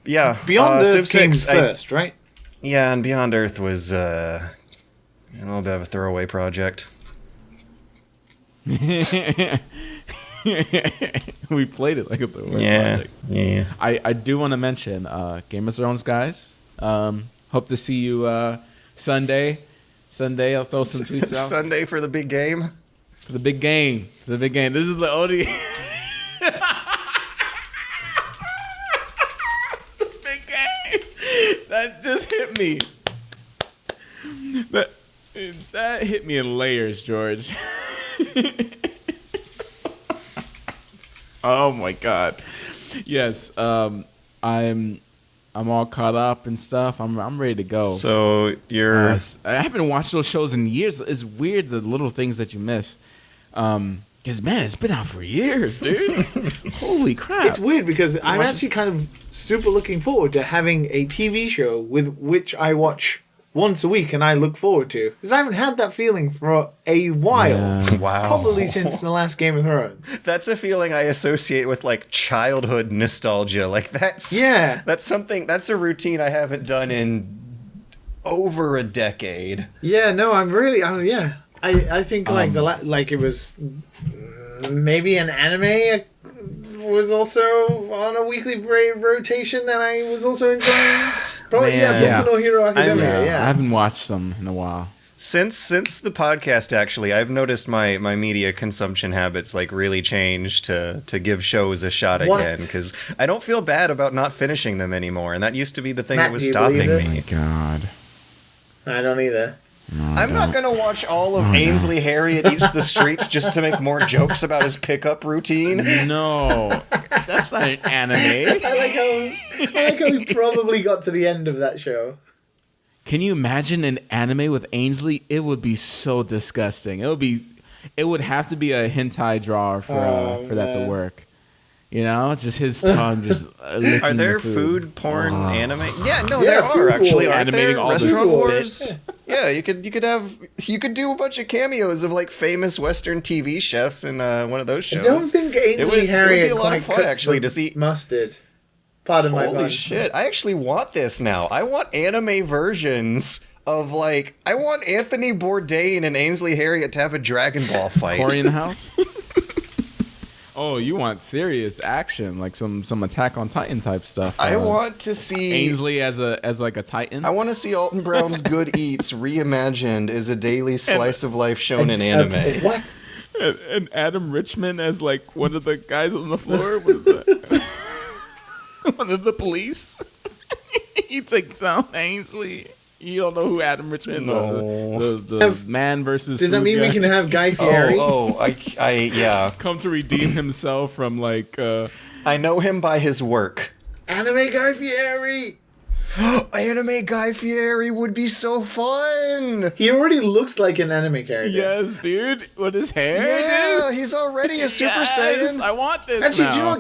Yeah. Beyond Earth Civ came 6, first, right? Yeah, and Beyond Earth was a little bit of a throwaway project. We played it like a third Yeah, project. yeah. I do want to mention Game of Thrones, guys. Hope to see you Sunday. I'll throw some tweets out. Sunday for the big game. For the big game. This is the only... big game. That just hit me. That hit me in layers, George. Oh my God. Yes, I'm all caught up and stuff. I'm ready to go. So you're I haven't watched those shows in years. It's weird the little things that you miss. Because man, it's been out for years, dude. Holy crap! It's weird because I'm actually kind of super looking forward to having a TV show with which I watch once a week and I look forward to, because I haven't had that feeling for a while. Yeah. wow. Probably since the last Game of Thrones. That's a feeling I associate with like childhood nostalgia. Like that's a routine I haven't done in over a decade. Yeah, no, I think like it was maybe an anime was also on a weekly rotation that I was also enjoying. Probably, Man. Boku no Hero Academia. I haven't watched them in a while. Since the podcast, actually, I've noticed my media consumption habits like really change to give shows a shot again, because I don't feel bad about not finishing them anymore, and that used to be the thing Matt, that was do you stopping believe me. this? God. I don't either. No, I'm not gonna watch all of Ainsley Harriott Eats the Streets just to make more jokes about his pickup routine. No, that's not an anime. I like how we probably got to the end of that show. Can you imagine an anime with Ainsley? It would be so disgusting. It would have to be a hentai drawer for that to work. You know, just his tongue just licking Are there the food porn anime? Yeah, no, Yeah, there food are actually. wars. Aren't Animating there? all the Restaurant spit. Wars? Yeah, you could do a bunch of cameos of like famous Western TV chefs in one of those shows. I don't think Ainsley it would be Harriott a lot of quite fun cuts actually the to see. mustard. Pardon my Holy pun. shit! I actually want this now. I want anime versions of like I want Anthony Bourdain and Ainsley Harriott to have a Dragon Ball fight. Corey in the house. Oh, you want serious action, like some Attack on Titan type stuff. I want to see Ainsley as like a Titan. I want to see Alton Brown's Good Eats reimagined as a daily slice of life shonen anime. What? And Adam Richman as like one of the guys on the floor with one of the police. He takes down Ainsley. You don't know who Adam Richman is. The man versus Does that food mean guy. we can have Guy Fieri? Yeah. Come to redeem himself from like I know him by his work. Anime Guy Fieri! Anime Guy Fieri would be so fun. He already looks like an anime character. yes, dude, with his hair. Yeah, dude. he's already a Super Yes, Saiyan. I want this. Actually, now. do you know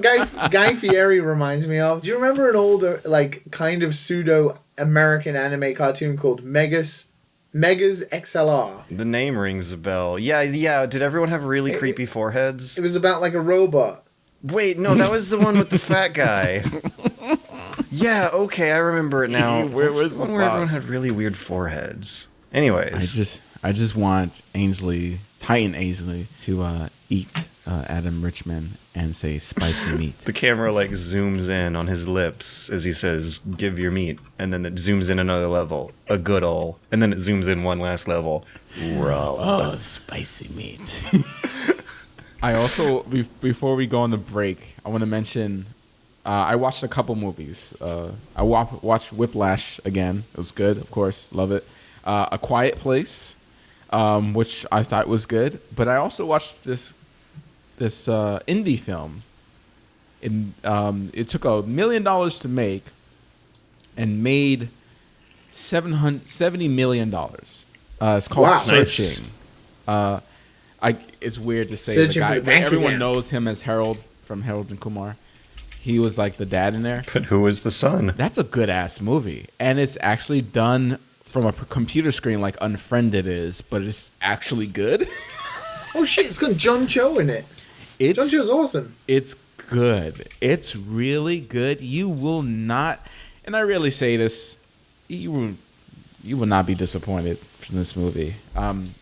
what Guy Fieri reminds me of? Do you remember an older, like, kind of pseudo-American anime cartoon called Megas XLR? The name rings a bell. Yeah. Did everyone have really creepy foreheads? It was about, like, a robot. Wait, no, that was the one with the fat guy. Yeah, okay, I remember it now. Where was the one the where everyone box? had really weird foreheads? Anyways, I just want Titan Ainsley to eat Adam Richman and say spicy meat. the camera like zooms in on his lips as he says, "Give your meat," and then it zooms in another level, a good ol', and then it zooms in one last level, raw. Oh, spicy meat. I also, before we go on the break, I want to mention I watched a couple movies. I watched Whiplash again. It was good, of course. Love it. A Quiet Place, which I thought was good. But I also watched this indie film. It took $1 million to make and made $70 million. It's called Wow. Searching. It's weird to say Searching the for guy, the bank everyone account. knows him as Harold from Harold and Kumar. He was like the dad in there. But who is the son? That's a good ass movie, and it's actually done from a computer screen like Unfriended is, but it's actually good. Oh shit, it's got John Cho in it. John Cho's awesome. It's good. It's really good. You will not, and I really say this, you will not be disappointed from this movie. I'm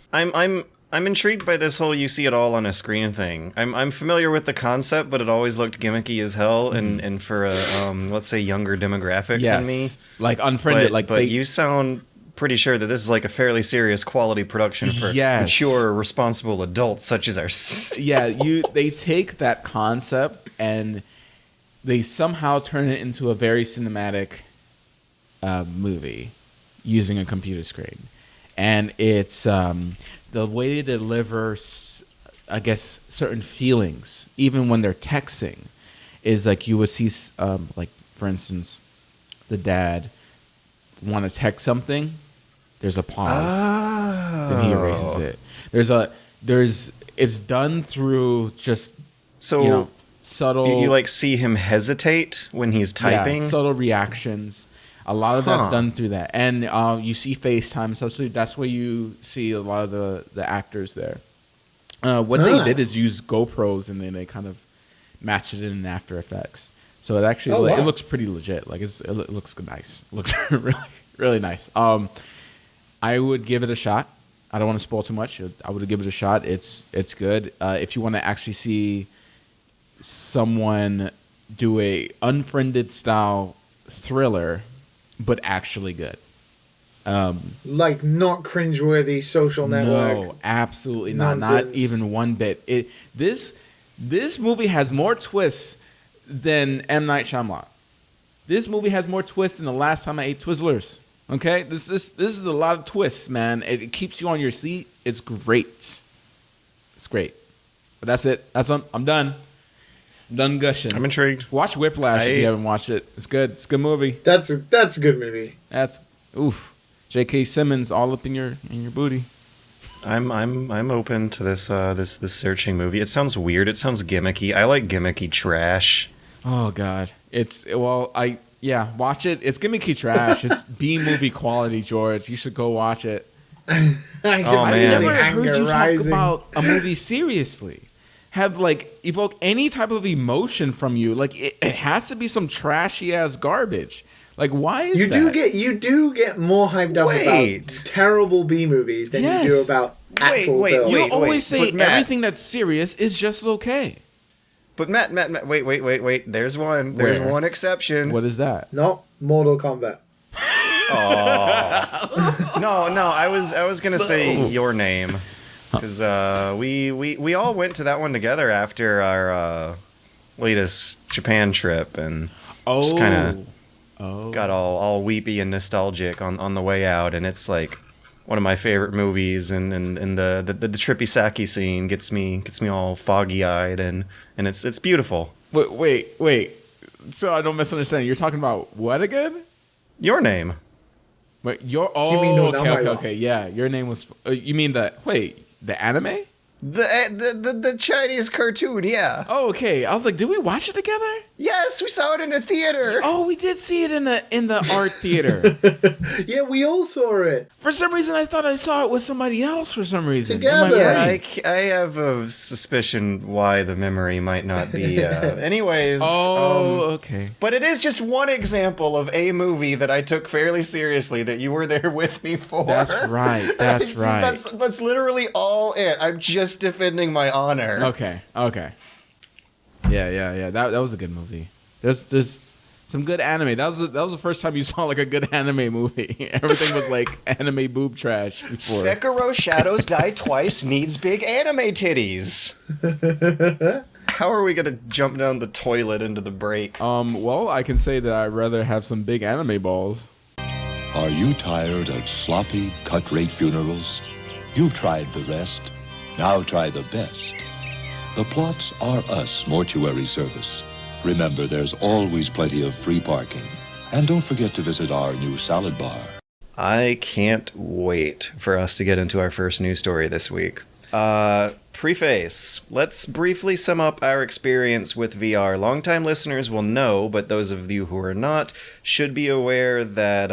I'm intrigued by this whole you see it all on a screen thing. I'm familiar with the concept, but it always looked gimmicky as hell, and for a let's say younger demographic than me, like unfriended. But you sound pretty sure that this is like a fairly serious quality production for mature, responsible adults such as our. They take that concept and they somehow turn it into a very cinematic movie using a computer screen, and it's the way they deliver, I guess, certain feelings, even when they're texting, is like you would see, like for instance, the dad want to text something. There's a pause. Then he erases it. It's done through just subtle. You like see him hesitate when he's typing. Yeah, subtle reactions. A lot of that's done through that, and you see FaceTime. So that's where you see a lot of the actors there. What they did is use GoPros, and then they kind of matched it in After Effects. So it actually it looks pretty legit. Like it looks nice. It looks really really nice. I would give it a shot. I don't want to spoil too much. I would give it a shot. It's good. If you want to actually see someone do a unfriended style thriller, but actually good. Like not cringeworthy Social Network. No, absolutely nonsense. Not even one bit. This movie has more twists than M. Night Shyamalan. This movie has more twists than the last time I ate Twizzlers. Okay, this is a lot of twists, man. It keeps you on your seat. It's great. It's great. But that's it. I'm done. I'm done gushing. I'm intrigued. Watch Whiplash if you haven't watched it. It's good. It's a good movie. That's a good movie. That's oof. J.K. Simmons all up in your booty. I'm open to this searching movie. It sounds weird. It sounds gimmicky. I like gimmicky trash. Oh God. Watch it. It's gimmicky trash. It's B movie quality, George. You should go watch it. I've never heard you talk about a movie seriously. Have like evoke any type of emotion from you. Like it has to be some trashy ass garbage. Like why is that? You do get more hyped up about terrible B movies than you do about actual films. You always say everything that's serious is just okay. But Matt, wait. There's one exception. What is that? No, Mortal Kombat. Oh. No, I was gonna say Your Name. Because we all went to that one together after our latest Japan trip, and just kind of got all weepy and nostalgic on the way out. And it's like one of my favorite movies, and the trippy sake scene gets me all foggy eyed, and it's beautiful. Wait. So I don't misunderstand. You're talking about what again? Your Name. Wait, okay. Yeah, Your Name was. You mean the anime? The Chinese cartoon, yeah. Oh, okay. I was like, did we watch it together? Yes, we saw it in a theater. Oh, we did see it in the art theater. Yeah, we all saw it. For some reason, I thought I saw it with somebody else. For some reason, together. Yeah, I have a suspicion why the memory might not be. Anyways. Okay. But it is just one example of a movie that I took fairly seriously that you were there with me for. That's right. That's right. That's literally all it. I'm just defending my honor. Okay. Yeah. That was a good movie. There's some good anime. That was the first time you saw like a good anime movie. Everything was like anime boob trash before. Sekiro Shadows Die Twice needs big anime titties. How are we gonna jump down the toilet into the break? Well, I can say that I'd rather have some big anime balls. Are you tired of sloppy, cut-rate funerals? You've tried the rest. Now try the best. The Plots R Us mortuary service. Remember, there's always plenty of free parking. And don't forget to visit our new salad bar. I can't wait for us to get into our first news story this week. Preface. Let's briefly sum up our experience with VR. Longtime listeners will know, but those of you who are not should be aware that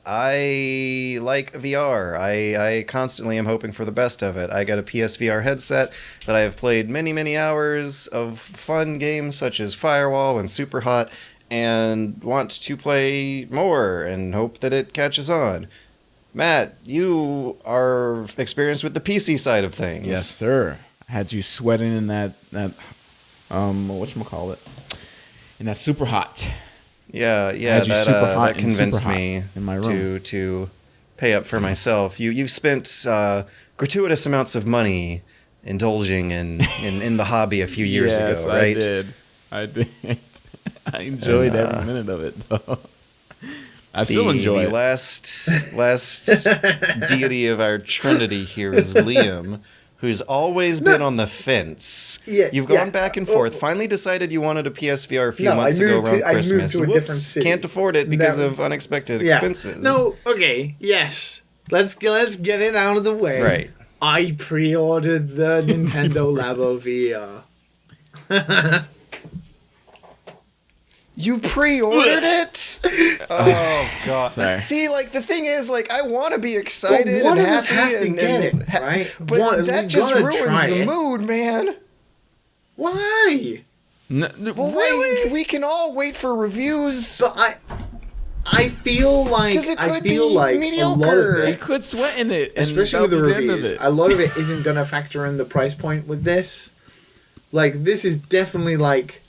I like VR. I constantly am hoping for the best of it. I got a PSVR headset that I have played many, many hours of fun games such as Firewall and Superhot, and want to play more and hope that it catches on. Matt, you are experienced with the PC side of things. Yes, sir. I had you sweating in that whatchamacallit? In that super hot. Yeah, that convinced me in my room. to pay up for myself. You've spent gratuitous amounts of money indulging in the hobby a few years ago, right? I did. I enjoyed every minute of it, though. I still enjoy it. The last deity of our trinity here is Liam, who's always been on the fence. Yeah, You've gone back and forth. Finally decided you wanted a PSVR a few months ago around Christmas. I moved to a different city. Can't afford it because of unexpected expenses. No, okay, yes. Let's get it out of the way. Right. I pre-ordered the Nintendo Labo VR. You pre-ordered it? Oh god! Sorry. See, like the thing is, like I want to be excited But one and of us happy has to get it, right? But that just ruins the mood, man. Why? Well, Really? we can all wait for reviews. But I feel like 'Cause it could be a lot mediocre. of You it, could sweat in it, and especially with the that'll be end of reviews, it. a lot of it isn't gonna factor in the price point with this. Like this is definitely like.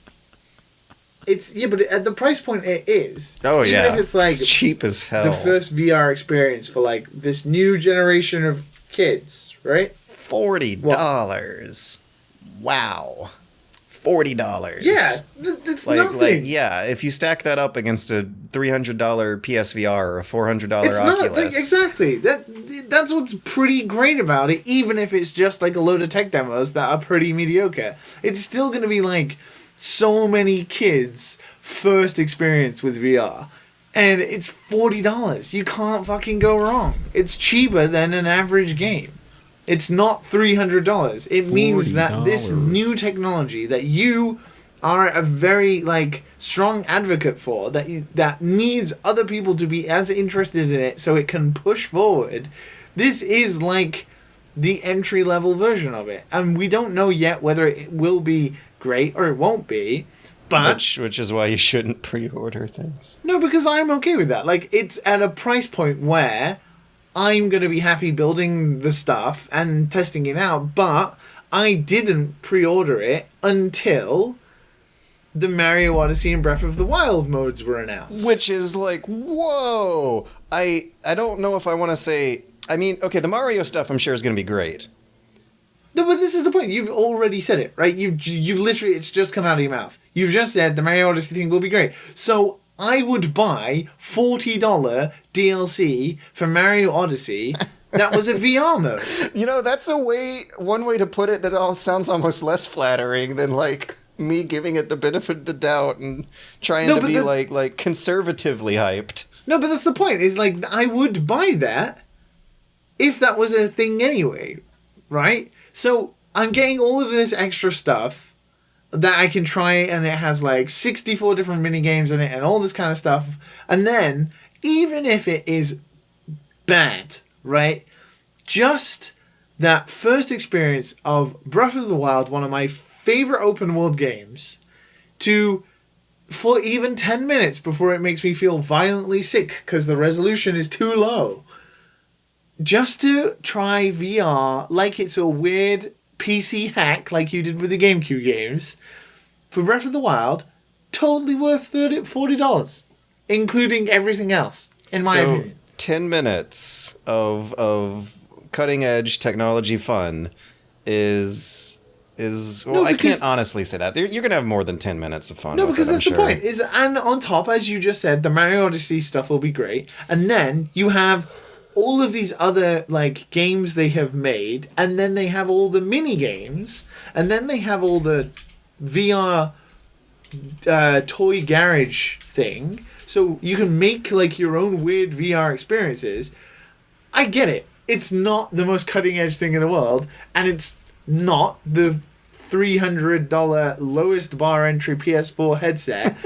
But at the price point it is. Oh Even yeah, if it's like cheap as hell. the first VR experience for like this new generation of kids, right? $40. Wow, $40. Yeah, that's nothing. Like yeah, if you stack that up against a $300 PSVR or a $400 It's Oculus, not like, exactly that's what's pretty great about it. Even if it's just like a load of tech demos that are pretty mediocre, it's still going to be like so many kids' first experience with VR. And it's $40. You can't fucking go wrong. It's cheaper than an average game. It's not $300. It means that this new technology that you are a very like strong advocate for, that needs other people to be as interested in it so it can push forward. This is like the entry level version of it. And we don't know yet whether it will be great or it won't be, but which is why you shouldn't pre-order things. No, because I'm okay with that. Like it's at a price point where I'm going to be happy building the stuff and testing it out, but I didn't pre-order it until the Mario Odyssey and Breath of the Wild modes were announced. Which is like, whoa! I don't know if I want to say. I mean, okay, the Mario stuff I'm sure is going to be great. No, but this is the point. You've already said it, right? You've literally, it's just come out of your mouth. You've just said the Mario Odyssey thing will be great. So I would buy $40 DLC for Mario Odyssey. That was a VR mode. You know, that's one way to put it that all sounds almost less flattering than like me giving it the benefit of the doubt and trying to be like conservatively hyped. No, but that's the point. Is like I would buy that if that was a thing anyway, right? So I'm getting all of this extra stuff that I can try, and it has like 64 different mini games in it and all this kind of stuff. And then even if it is bad, right? Just that first experience of Breath of the Wild, one of my favorite open world games, for even 10 minutes before it makes me feel violently sick because the resolution is too low. Just to try VR like it's a weird PC hack like you did with the GameCube games for Breath of the Wild, totally worth $40, including everything else, in my opinion. 10 minutes of cutting edge technology fun is well, I can't honestly say that. You're going to have more than 10 minutes of fun. No, because that's the sure. point. And on top, as you just said, the Mario Odyssey stuff will be great. And then you have all of these other like games they have made, and then they have all the mini games, and then they have all the VR toy garage thing. So you can make like your own weird VR experiences. I get it. It's not the most cutting edge thing in the world, and it's not the $300 lowest bar entry PS4 headset,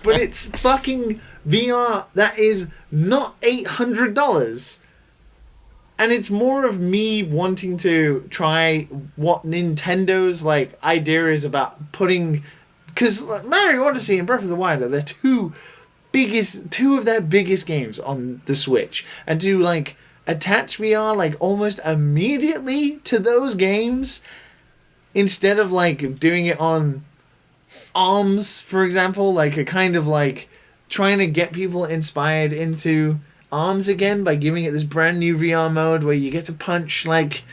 but it's fucking VR that is not $800. And it's more of me wanting to try what Nintendo's like idea is about putting, because Mario Odyssey and Breath of the Wild are two of their biggest games on the Switch, and to like attach VR like almost immediately to those games instead of like doing it on ARMS, for example, like a kind of like trying to get people inspired into ARMS again by giving it this brand new VR mode where you get to punch like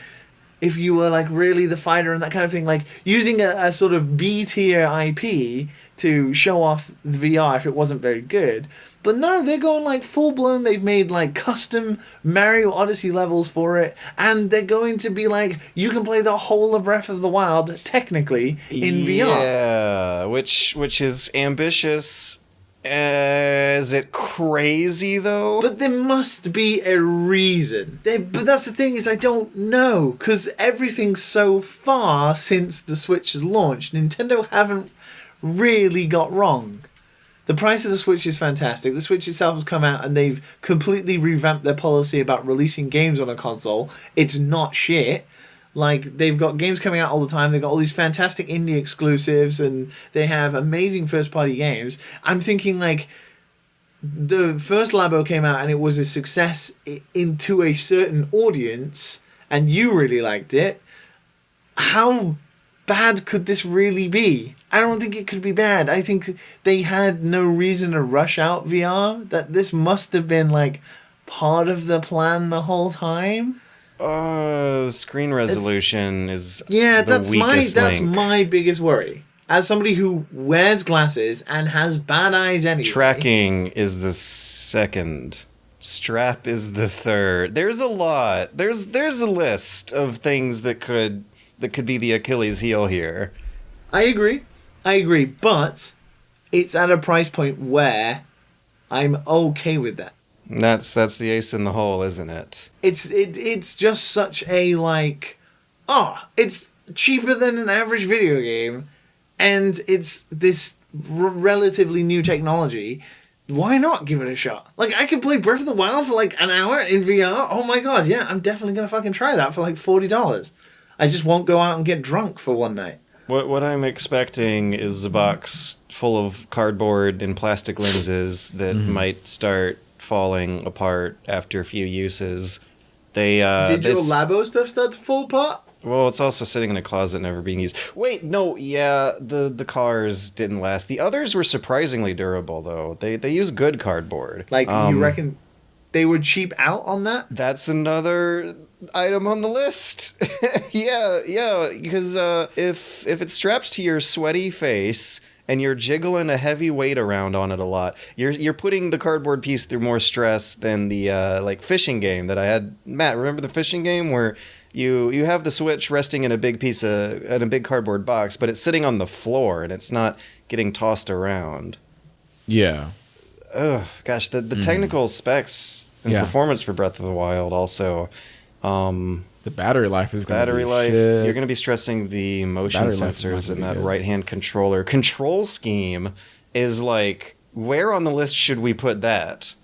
if you were like really the fighter and that kind of thing, like using a sort of B tier IP to show off the VR if it wasn't very good. But no, they're going like full blown. They've made like custom Mario Odyssey levels for it, and they're going to be like you can play the whole of Breath of the Wild technically in VR. Yeah, which is ambitious. Is it crazy though? But there must be a reason. But that's the thing is I don't know because everything so far since the Switch has launched, Nintendo haven't really got wrong. The price of the Switch is fantastic. The Switch itself has come out and they've completely revamped their policy about releasing games on a console. It's not shit. Like, they've got games coming out all the time. They've got all these fantastic indie exclusives and they have amazing first-party games. I'm thinking, like, the first Labo came out and it was a success into a certain audience and you really liked it. How bad could this really be? I don't think it could be bad. I think they had no reason to rush out VR. That this must have been like part of the plan the whole time. Screen resolution is that's weakest link. my biggest worry. As somebody who wears glasses and has bad eyes anyway. Tracking is the second. Strap is the third. There's a lot. There's a list of things that could be the Achilles heel here. I agree, but it's at a price point where I'm okay with that. That's the ace in the hole, isn't it? It's just such a like, it's cheaper than an average video game, and it's this relatively new technology. Why not give it a shot? Like, I could play Breath of the Wild for like an hour in VR. Oh my god, yeah, I'm definitely gonna fucking try that for like $40. I just won't go out and get drunk for one night. What I'm expecting is a box full of cardboard and plastic lenses that might start falling apart after a few uses. Did your Labo stuff start to fall apart? Well, it's also sitting in a closet, never being used. Wait, no, yeah, the cars didn't last. The others were surprisingly durable, though. They use good cardboard. Like, you reckon they would cheap out on that? That's another item on the list. yeah, because if it's strapped to your sweaty face and you're jiggling a heavy weight around on it a lot, you're putting the cardboard piece through more stress than the like fishing game that I had. Matt, remember the fishing game where you have the Switch resting in a big cardboard box, but it's sitting on the floor and it's not getting tossed around. Yeah. Oh gosh, the technical specs and performance for Breath of the Wild also. The battery life is going to be life. shit. You're going to be stressing the motion sensors in that right-hand controller. Control scheme is like, where on the list should we put that?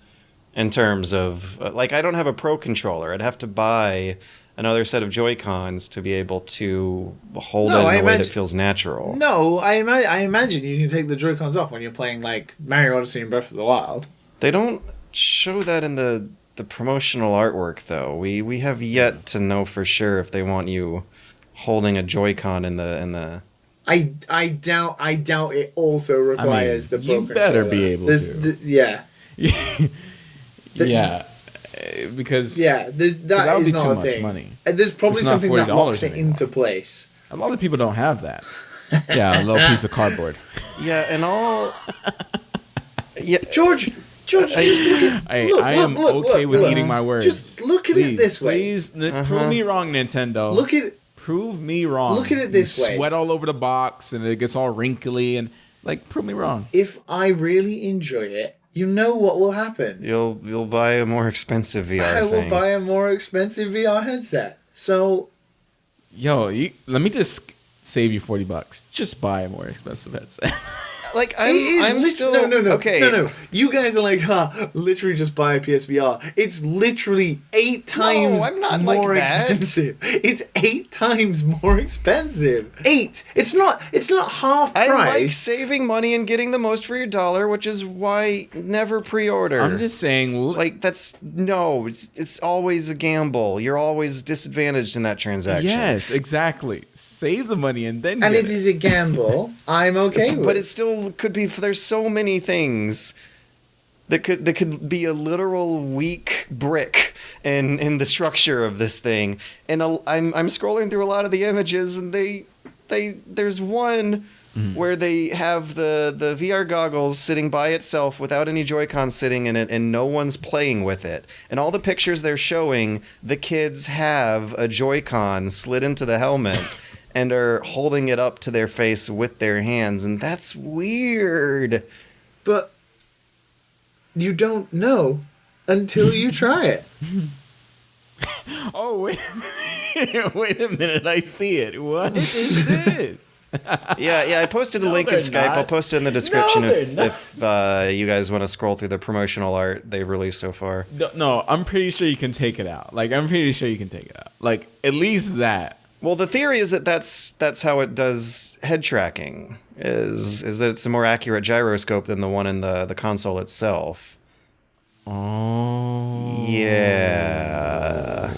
In terms of, like, I don't have a Pro controller. I'd have to buy another set of Joy-Cons to be able to hold it in a way that feels natural. No, I imagine you can take the Joy-Cons off when you're playing, like, Mario Odyssey and Breath of the Wild. They don't show that in the promotional artwork, though. We have yet to know for sure if they want you holding a Joy-Con in the. I doubt it also requires the Pro You better be able to. Yeah. Yeah. Because that is not a thing. Money. There's probably It's not something that locks it anymore. into place. A lot of people don't have that. Yeah, a little piece of cardboard. Yeah, and all. Yeah, George, just look at. I am okay with eating my words. Just look at it this way. Please, prove me wrong, Nintendo. Look at. Prove me wrong. Look at it this way. Sweat all over the box, and it gets all wrinkly, and like, prove me wrong. If I really enjoy it, you know what will happen. You'll buy a more expensive VR I thing. will buy a more expensive VR headset. So, Yo, let me just save you $40. Just buy a more expensive headset. Like I'm still No. You guys are like, literally just buy a PSVR. It's literally 8 times I'm not more like that. expensive. It's 8 times more expensive. 8. It's not half price. I like saving money and getting the most for your dollar, which is why never pre-order. I'm just saying, like it's always a gamble. You're always disadvantaged in that transaction. yes, exactly. Save the money and then and get it is a gamble. I'm okay with. But it still could be. There's so many things that could be a literal weak brick in the structure of this thing. And I'm scrolling through a lot of the images, and there's one where they have the VR goggles sitting by itself without any Joy-Con sitting in it, and no one's playing with it. And all the pictures they're showing, the kids have a Joy-Con slid into the helmet and are holding it up to their face with their hands, and that's weird. But you don't know until you try it. Oh, wait a minute. Wait a minute. I see it. What is this? Yeah, I posted a link in they're Skype. not. I'll post it in the description No, if you guys want to scroll through the promotional art they've released so far. No, I'm pretty sure you can take it out. Like, I'm pretty sure you can take it out. Like, at least that. Well, the theory is that's how it does head tracking, is that it's a more accurate gyroscope than the one in the console itself. Oh. Yeah.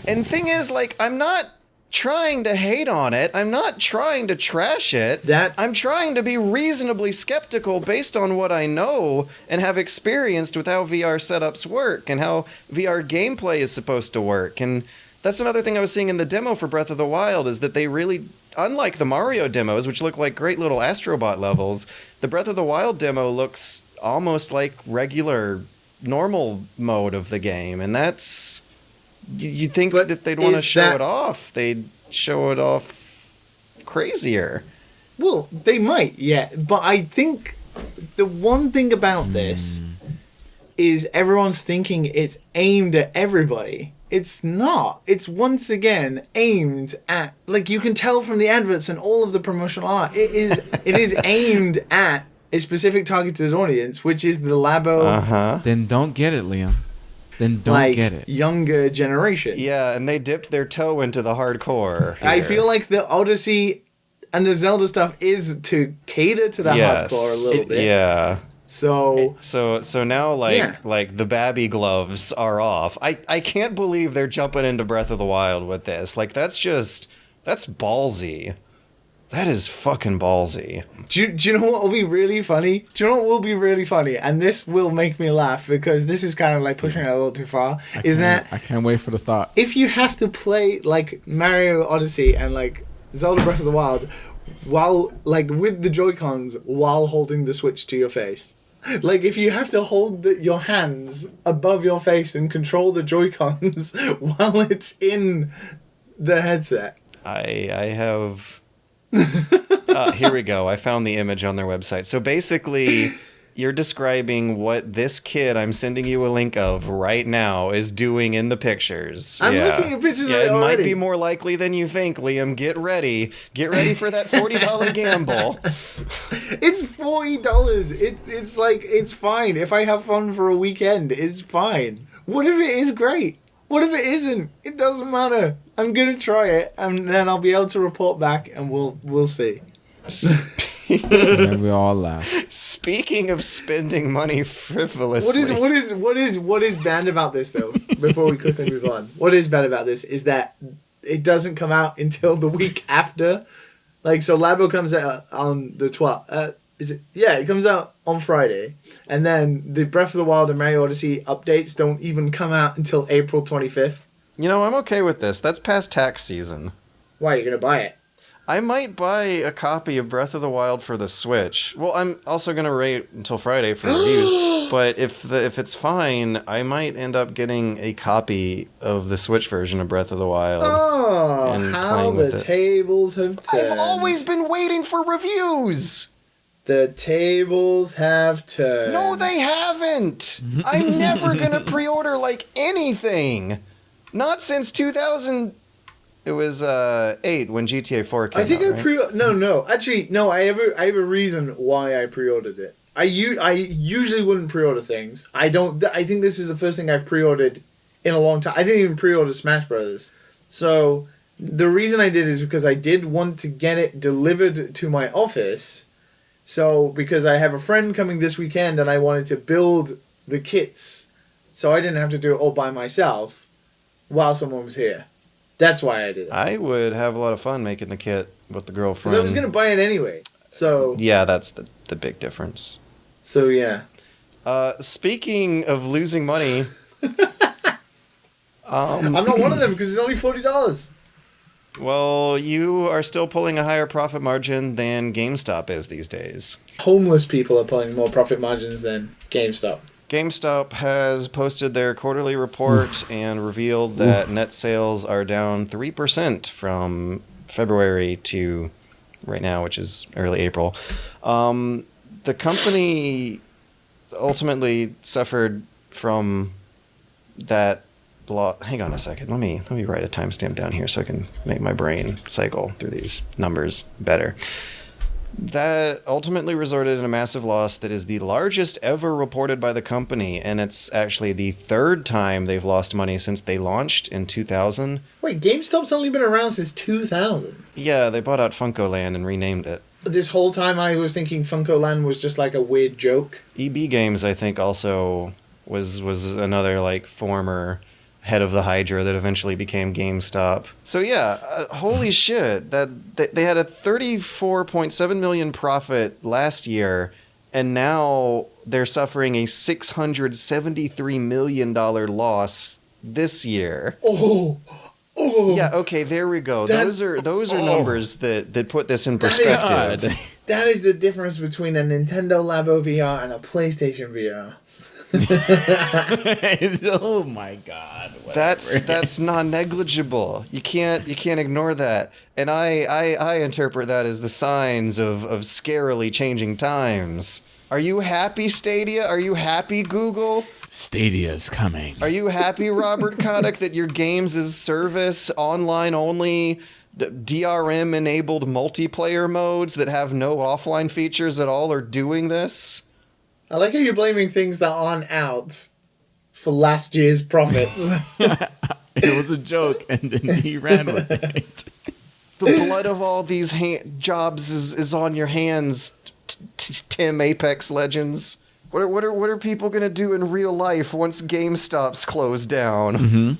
And thing is, like, I'm not trying to hate on it. I'm not trying to trash it. I'm trying to be reasonably skeptical based on what I know and have experienced with how VR setups work and how VR gameplay is supposed to work. And that's another thing I was seeing in the demo for Breath of the Wild, is that they really, unlike the Mario demos, which look like great little Astrobot levels, the Breath of the Wild demo looks almost like regular, normal mode of the game. And that's... You'd think that they'd want to show it off. They'd show it off crazier. Well, they might, yeah. But I think the one thing about this is everyone's thinking it's aimed at everybody. It's not. It's once again aimed at, like, you can tell from the adverts and all of the promotional art, it is aimed at a specific targeted audience, which is the Labo. Then don't get it, Liam. Then don't get it. Younger generation. Yeah, and they dipped their toe into the hardcore here. I feel like the Odyssey and the Zelda stuff is to cater to that hardcore a little bit. Yeah. So now like the babby gloves are off. I can't believe they're jumping into Breath of the Wild with this. Like, that's ballsy. That is fucking ballsy. Do you know what will be really funny? And this will make me laugh, because this is kind of like pushing it a little too far. I can't wait for the thoughts. If you have to play like Mario Odyssey and like Zelda Breath of the Wild while, like, with the Joy-Cons while holding the Switch to your face. Like, if you have to hold your hands above your face and control the Joy-Cons while it's in the headset. I have... here we go. I found the image on their website. So basically, you're describing what this kid I'm sending you a link of right now is doing in the pictures. I'm looking at pictures of it already. Might be more likely than you think, Liam. Get ready. Get ready for that $40 gamble. It's $40. It's like, it's fine. If I have fun for a weekend, it's fine. What if it is great? What if it isn't? It doesn't matter. I'm gonna try it, and then I'll be able to report back, and we'll see. And then we all laugh. Speaking of spending money frivolously, what is bad about this, though? Before we quickly move on, what is bad about this is that it doesn't come out until the week after. Like, so Labo comes out on the 12th. It comes out on Friday, and then the Breath of the Wild and Mario Odyssey updates don't even come out until April 25th. You know, I'm okay with this. That's past tax season. Why, you're gonna buy it? I might buy a copy of Breath of the Wild for the Switch. Well, I'm also gonna wait until Friday for reviews. But if it's fine, I might end up getting a copy of the Switch version of Breath of the Wild. Oh, and how the tables have turned! I've always been waiting for reviews. The tables have turned. No, they haven't. I'm never gonna pre-order like anything. Not since 2000. It was 8 when GTA 4 came out. I think I right? No. Actually, no. I have a reason why I pre-ordered it. I usually wouldn't pre-order things. I think this is the first thing I've pre-ordered in a long time. I didn't even pre-order Smash Brothers. So the reason I did is because I did want to get it delivered to my office. So because I have a friend coming this weekend and I wanted to build the kits, so I didn't have to do it all by myself while someone was here. That's why I did it. I would have a lot of fun making the kit with the girlfriend. Because I was gonna buy it anyway. So yeah, that's the big difference. So yeah. Speaking of losing money, I'm not one of them because it's only $40. well, you are still pulling a higher profit margin than GameStop is these days. Homeless people are pulling more profit margins than GameStop. GameStop has posted their quarterly report and revealed that net sales are down 3% from February to right now, which is early April. The company ultimately suffered from that law. Hang on a second. Let me write a timestamp down here so I can make my brain cycle through these numbers better. That ultimately resulted in a massive loss that is the largest ever reported by the company, and it's actually the third time they've lost money since they launched in 2000. Wait, GameStop's only been around since 2000. Yeah, they bought out FuncoLand and renamed it. This whole time I was thinking FuncoLand was just like a weird joke. EB Games, I think, also was another like former head of the Hydra that eventually became GameStop. So yeah, holy shit, that they had a 34.7 million profit last year, and now they're suffering a $673 million loss this year. Oh. Yeah, okay, there we go. Those are numbers that put this in That is- perspective. That is the difference between a Nintendo Labo VR and a PlayStation VR. Oh my god. That's non-negligible. You can't ignore that. And I interpret that as the signs of scarily changing times. Are you happy, Stadia? Are you happy, Google? Stadia's coming. Are you happy, Robert Kotick, that your games as service, online only, DRM-enabled multiplayer modes that have no offline features at all are doing this? I like how you're blaming things that aren't out for last year's profits. It was a joke, and then he ran with it. The blood of all these jobs is on your hands, Tim Apex Legends. What are people gonna do in real life once GameStop's closed down? Mm-hmm.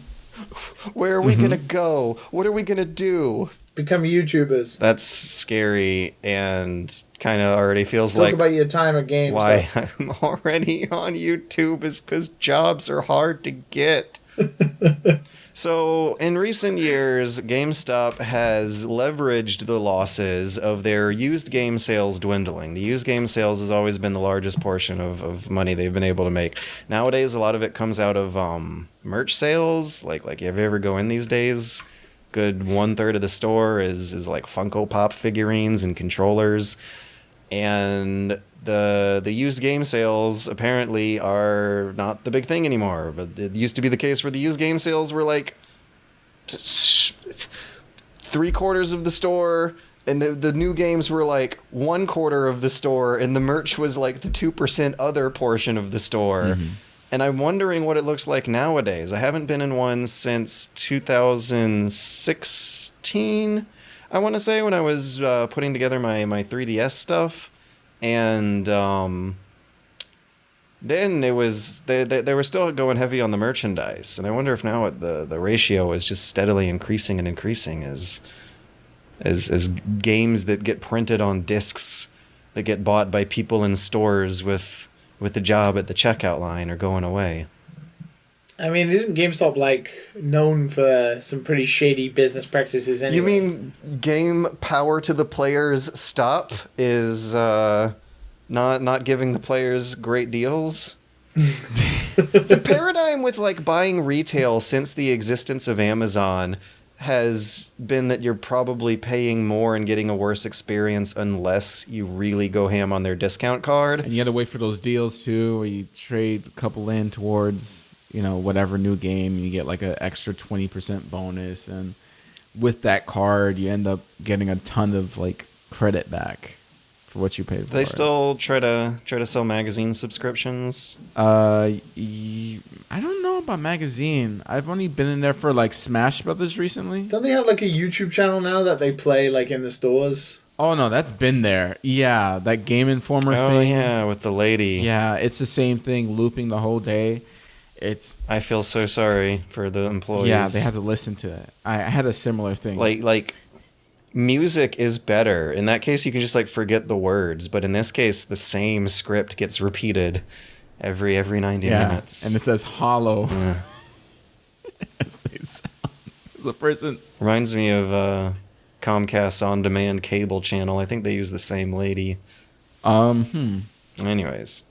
Where are we gonna go? What are we gonna do? Become YouTubers. That's scary and kind of already feels Talk like about your time at GameStop. why I'm already on YouTube is because jobs are hard to get. So, in recent years, GameStop has leveraged the losses of their used game sales dwindling. The used game sales has always been the largest portion of money they've been able to make. Nowadays, a lot of it comes out of merch sales. Like if you ever go in these days, good 1/3 of the store is like Funko Pop figurines and controllers. And the used game sales apparently are not the big thing anymore. But it used to be the case where the used game sales were like 3/4 of the store, and the new games were like 1/4 of the store, and the merch was like the 2% other portion of the store. Mm-hmm. And I'm wondering what it looks like nowadays. I haven't been in one since 2016. I want to say, when I was putting together my 3DS stuff, and then it was they were still going heavy on the merchandise, and I wonder if now the ratio is just steadily increasing and increasing as games that get printed on discs that get bought by people in stores with the job at the checkout line are going away. I mean, isn't GameStop like known for some pretty shady business practices anyway? You mean game power to the players stop is not giving the players great deals? The paradigm with like buying retail since the existence of Amazon has been that you're probably paying more and getting a worse experience unless you really go ham on their discount card. And you had to wait for those deals too, where you trade a couple in towards, whatever new game, you get like an extra 20% bonus. And with that card, you end up getting a ton of like credit back for what you paid for. They still try to sell magazine subscriptions. I don't know about magazine. I've only been in there for like Smash Brothers recently. Don't they have like a YouTube channel now that they play like in the stores? Oh no, that's been there. Yeah, that Game Informer thing. Oh yeah, with the lady. Yeah, it's the same thing, looping the whole day. I feel so sorry for the employees. Yeah, they have to listen to it. I had a similar thing. Like music is better. In that case, you can just like forget the words. But in this case, the same script gets repeated every 90 minutes. And it says hollow as they sound. The person reminds me of Comcast on-demand cable channel. I think they use the same lady. Anyways,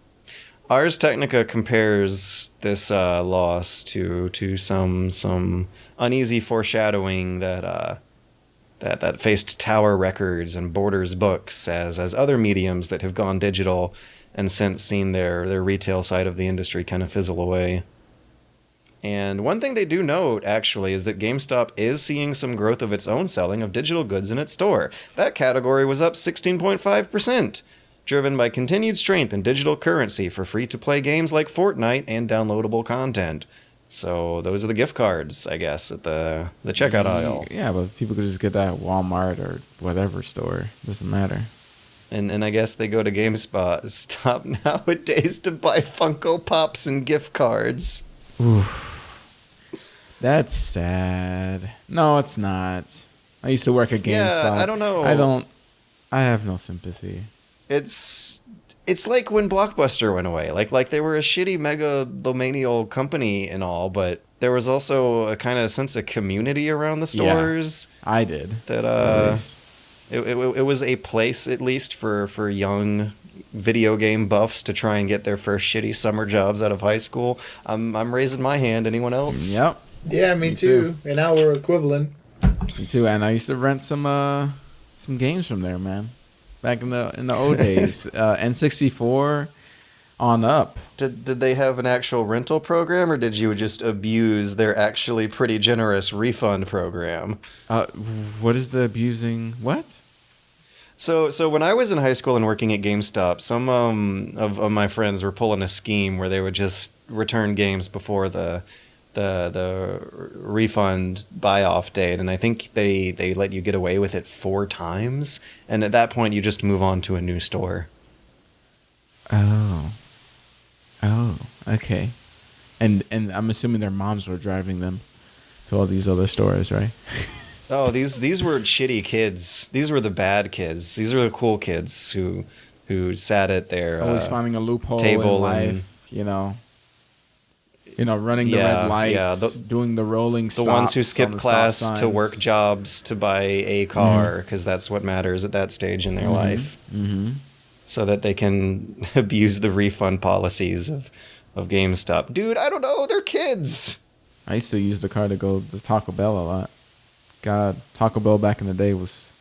Ars Technica compares this loss to some uneasy foreshadowing that faced Tower Records and Borders Books as other mediums that have gone digital and since seen their retail side of the industry kind of fizzle away. And one thing they do note, actually, is that GameStop is seeing some growth of its own selling of digital goods in its store. That category was up 16.5%, driven by continued strength in digital currency for free-to-play games like Fortnite and downloadable content. So those are the gift cards, I guess, at the checkout aisle. Yeah, but people could just get that at Walmart or whatever store. Doesn't matter. And I guess they go to GameStop nowadays to buy Funko Pops and gift cards. Oof. That's sad. No, it's not. I used to work at GameStop. Yeah, I don't know. I have no sympathy. It's like when Blockbuster went away. Like they were a shitty megalomanial company and all, but there was also a kind of sense of community around the stores. Yeah, I did. That it was a place at least for young video game buffs to try and get their first shitty summer jobs out of high school. I'm raising my hand. Anyone else? Yep. Yeah, me too. In our equivalent. Me too. And I used to rent some games from there, man. Back in the old days, N64 on up. Did they have an actual rental program, or did you just abuse their actually pretty generous refund program? What is the abusing? What? So when I was in high school and working at GameStop, some of my friends were pulling a scheme where they would just return games before the refund buy-off date, and I think they let you get away with it 4 times, and at that point you just move on to a new store. Oh, okay. And I'm assuming their moms were driving them to all these other stores, right? Oh, these were shitty kids. These were the bad kids. These are the cool kids who sat at their always finding a loophole table in life, running the red lights, doing the rolling stops. The ones who skip class to work jobs to buy a car, because that's what matters at that stage in their life. Mm-hmm. So that they can abuse the refund policies of GameStop. Dude, I don't know. They're kids. I used to use the car to go to Taco Bell a lot. God, Taco Bell back in the day was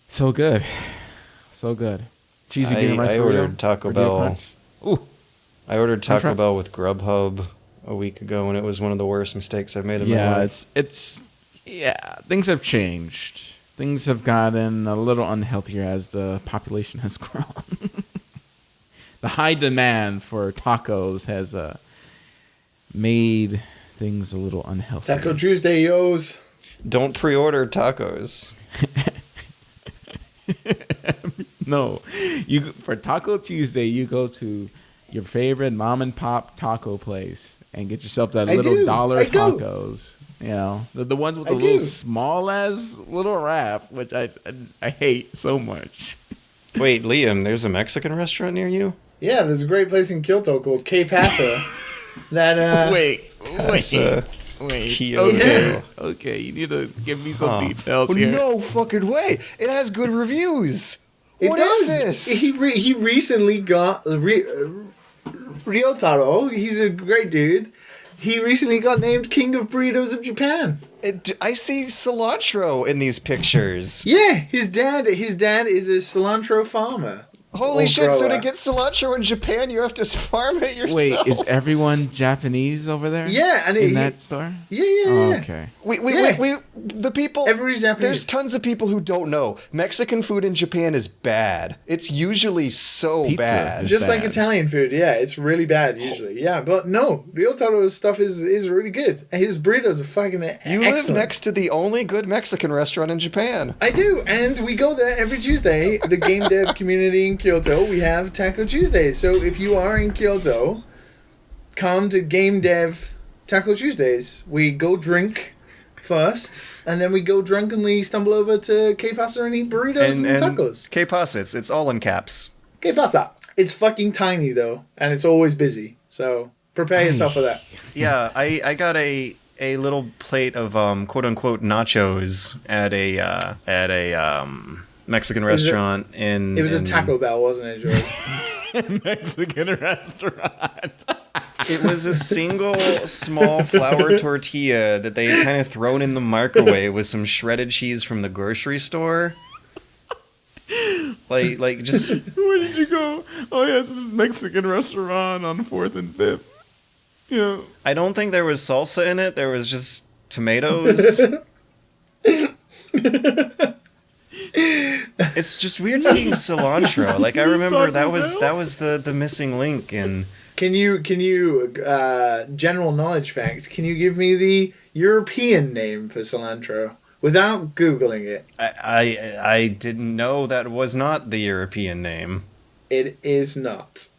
so good. So good. Cheesy bean and rice burrito. I ordered Taco Bell. Ooh. I ordered Taco Bell with Grubhub a week ago, and it was one of the worst mistakes I've made in my life. Things have changed. Things have gotten a little unhealthier as the population has grown. The high demand for tacos has made things a little unhealthy. Taco Tuesday, yos. Don't pre-order tacos. No, for Taco Tuesday, you go to your favorite mom and pop taco place and get yourself that little dollar tacos. You know, the ones with the little small ass little wrap, which I hate so much. Wait, Liam, there's a Mexican restaurant near you? Yeah, there's a great place in Kyoto called Que Pasa. Wait. Okay, you need to give me some details here. No fucking way! It has good reviews. What is this? He recently got Ryotaro. He's a great dude. He recently got named King of Burritos of Japan. I see cilantro in these pictures. Yeah, his dad is a cilantro farmer. Holy shit, so to get cilantro in Japan, you have to farm it yourself. Wait, is everyone Japanese over there? Yeah. In that store? Yeah. Oh, okay. Wait. the people... Everybody's Japanese. There's tons of people who don't know. Mexican food in Japan is bad. It's usually so Pizza bad. is Just bad. like Italian food, yeah, it's really bad usually. Yeah, but no, Ryotaro's stuff is really good. His burritos are fucking You excellent. live next to the only good Mexican restaurant in Japan. I do, and we go there every Tuesday. The game dev community in Kyoto, we have Taco Tuesdays. So if you are in Kyoto, come to Game Dev Taco Tuesdays. We go drink first, and then we go drunkenly stumble over to Que Pasa and eat burritos and tacos. Que pasa, it's all in caps. Que Pasa. It's fucking tiny, though, and it's always busy. So prepare yourself for that. Yeah, I got a little plate of quote unquote nachos at a Mexican restaurant in. It was a Taco Bell, wasn't it, George? Mexican restaurant. It was a single small flour tortilla that they had kind of thrown in the microwave with some shredded cheese from the grocery store. Like just. Where did you go? Oh yeah, it's this Mexican restaurant on 4th and 5th. Yeah. I don't think there was salsa in it. There was just tomatoes. It's just weird seeing cilantro. Like I remember that was the missing link in. Can you general knowledge fact? Can you give me the European name for cilantro without googling it? I didn't know that was not the European name. It is not.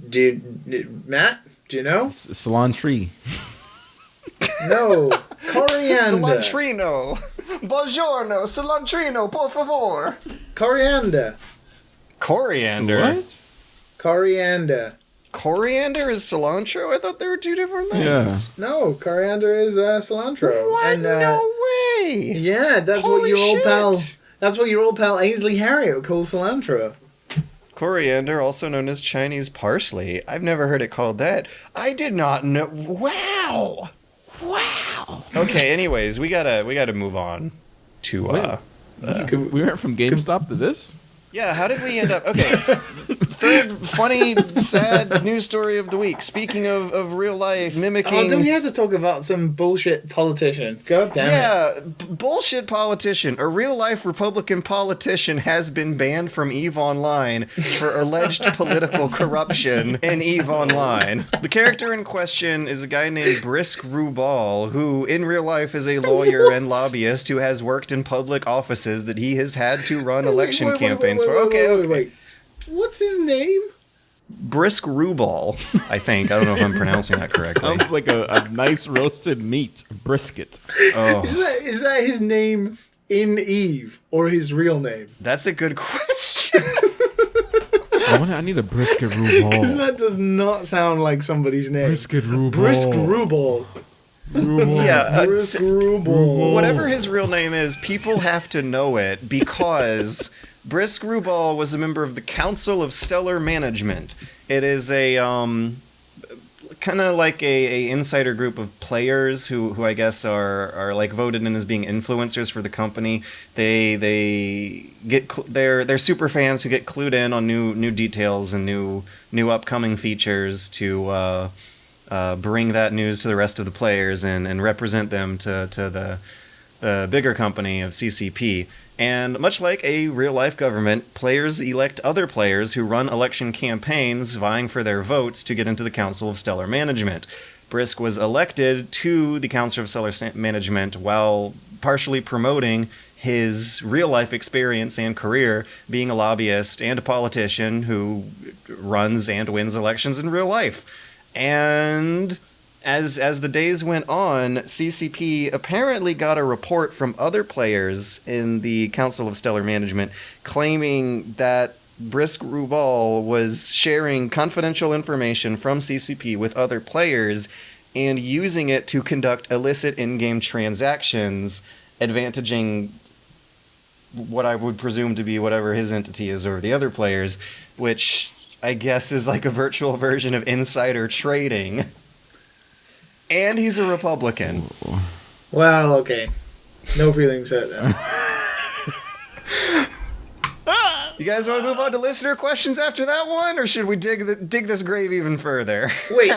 Matt? Do you know? Cilantro. No, coriander. Cilantrino. Buongiorno, cilantrino, por favor. Coriander. Coriander. What? Coriander. Coriander is cilantro? I thought they were two different things. Yeah. No, coriander is cilantro. What? And, No way. Yeah, that's Holy what your old shit. pal. That's what your old pal Ainsley Harriott calls cilantro. Coriander, also known as Chinese parsley. I've never heard it called that. I did not know. Wow. Wow. Okay. Anyways, we gotta move on to. We went from GameStop to this? Yeah. How did we end up? Okay. Third funny, sad news story of the week. Speaking of real life mimicking. Oh, don't we have to talk about some bullshit politician? God damn it. Yeah, bullshit politician. A real-life Republican politician has been banned from EVE Online for alleged political corruption in EVE Online. The character in question is a guy named Brisk Rubal, who in real life is a lawyer and lobbyist who has worked in public offices that he has had to run election campaigns for. Okay. What's his name? Brisk Rubal, I think. I don't know if I'm pronouncing that correctly. Sounds like a nice roasted meat. Brisket. Oh, Is that his name in Eve or his real name? that's a good question. I need a brisket roux Because ball. that does not sound like somebody's name. Brisket roux ball. Brisk Rubal. Yeah, Brisk Rubal. whatever his real name is, people have to know it because Brisk Rubal was a member of the Council of Stellar Management. It is a kind of like a insider group of players who I guess are like voted in as being influencers for the company. They get they're super fans who get clued in on new details and new upcoming features to bring that news to the rest of the players and represent them to the bigger company of CCP. And much like a real-life government, players elect other players who run election campaigns vying for their votes to get into the Council of Stellar Management. Brisk was elected to the Council of Stellar Management while partially promoting his real-life experience and career being a lobbyist and a politician who runs and wins elections in real life. And as the days went on, CCP apparently got a report from other players in the Council of Stellar Management claiming that Brisk Rubal was sharing confidential information from CCP with other players and using it to conduct illicit in-game transactions, advantaging what I would presume to be whatever his entity is over the other players, which I guess is like a virtual version of insider trading. And he's a Republican. Well, okay. No feelings hurt then. You guys want to move on to listener questions after that one, or should we dig this grave even further? Wait,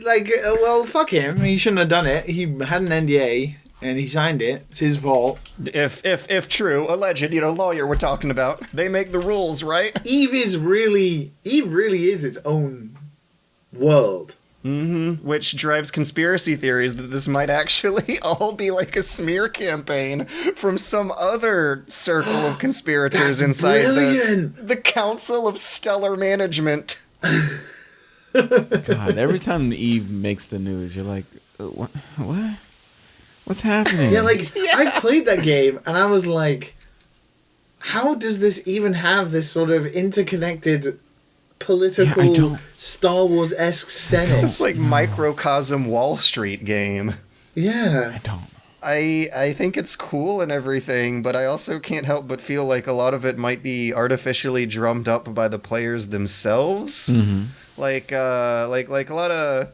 well, fuck him. He shouldn't have done it. He had an NDA. and he signed it. It's his fault. If true, alleged, lawyer we're talking about. They make the rules, right? Eve really is its own world. Mm-hmm. Which drives conspiracy theories that this might actually all be like a smear campaign from some other circle of conspirators inside the Council of Stellar Management. God, every time Eve makes the news, you're like, what? What's happening? Yeah, I played that game and I was like, how does this even have this sort of interconnected political Star Wars-esque Senate? It's like microcosm Wall Street game. Yeah. I don't. I think it's cool and everything, but I also can't help but feel like a lot of it might be artificially drummed up by the players themselves. Mm-hmm. Like a lot of...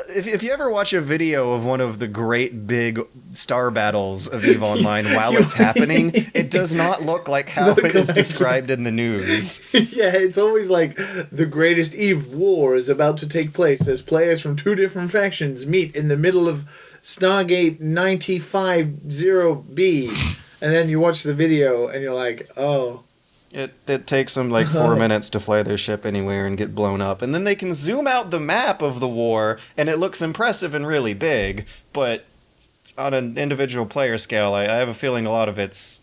If you ever watch a video of one of the great big star battles of EVE Online while it's happening, it does not look like how it is described in the news. Yeah, it's always like the greatest EVE war is about to take place as players from two different factions meet in the middle of Stargate 950B. And then you watch the video and you're like, oh... It takes them like 4 minutes to fly their ship anywhere and get blown up. And then they can zoom out the map of the war, and it looks impressive and really big. But on an individual player scale, I have a feeling a lot of it's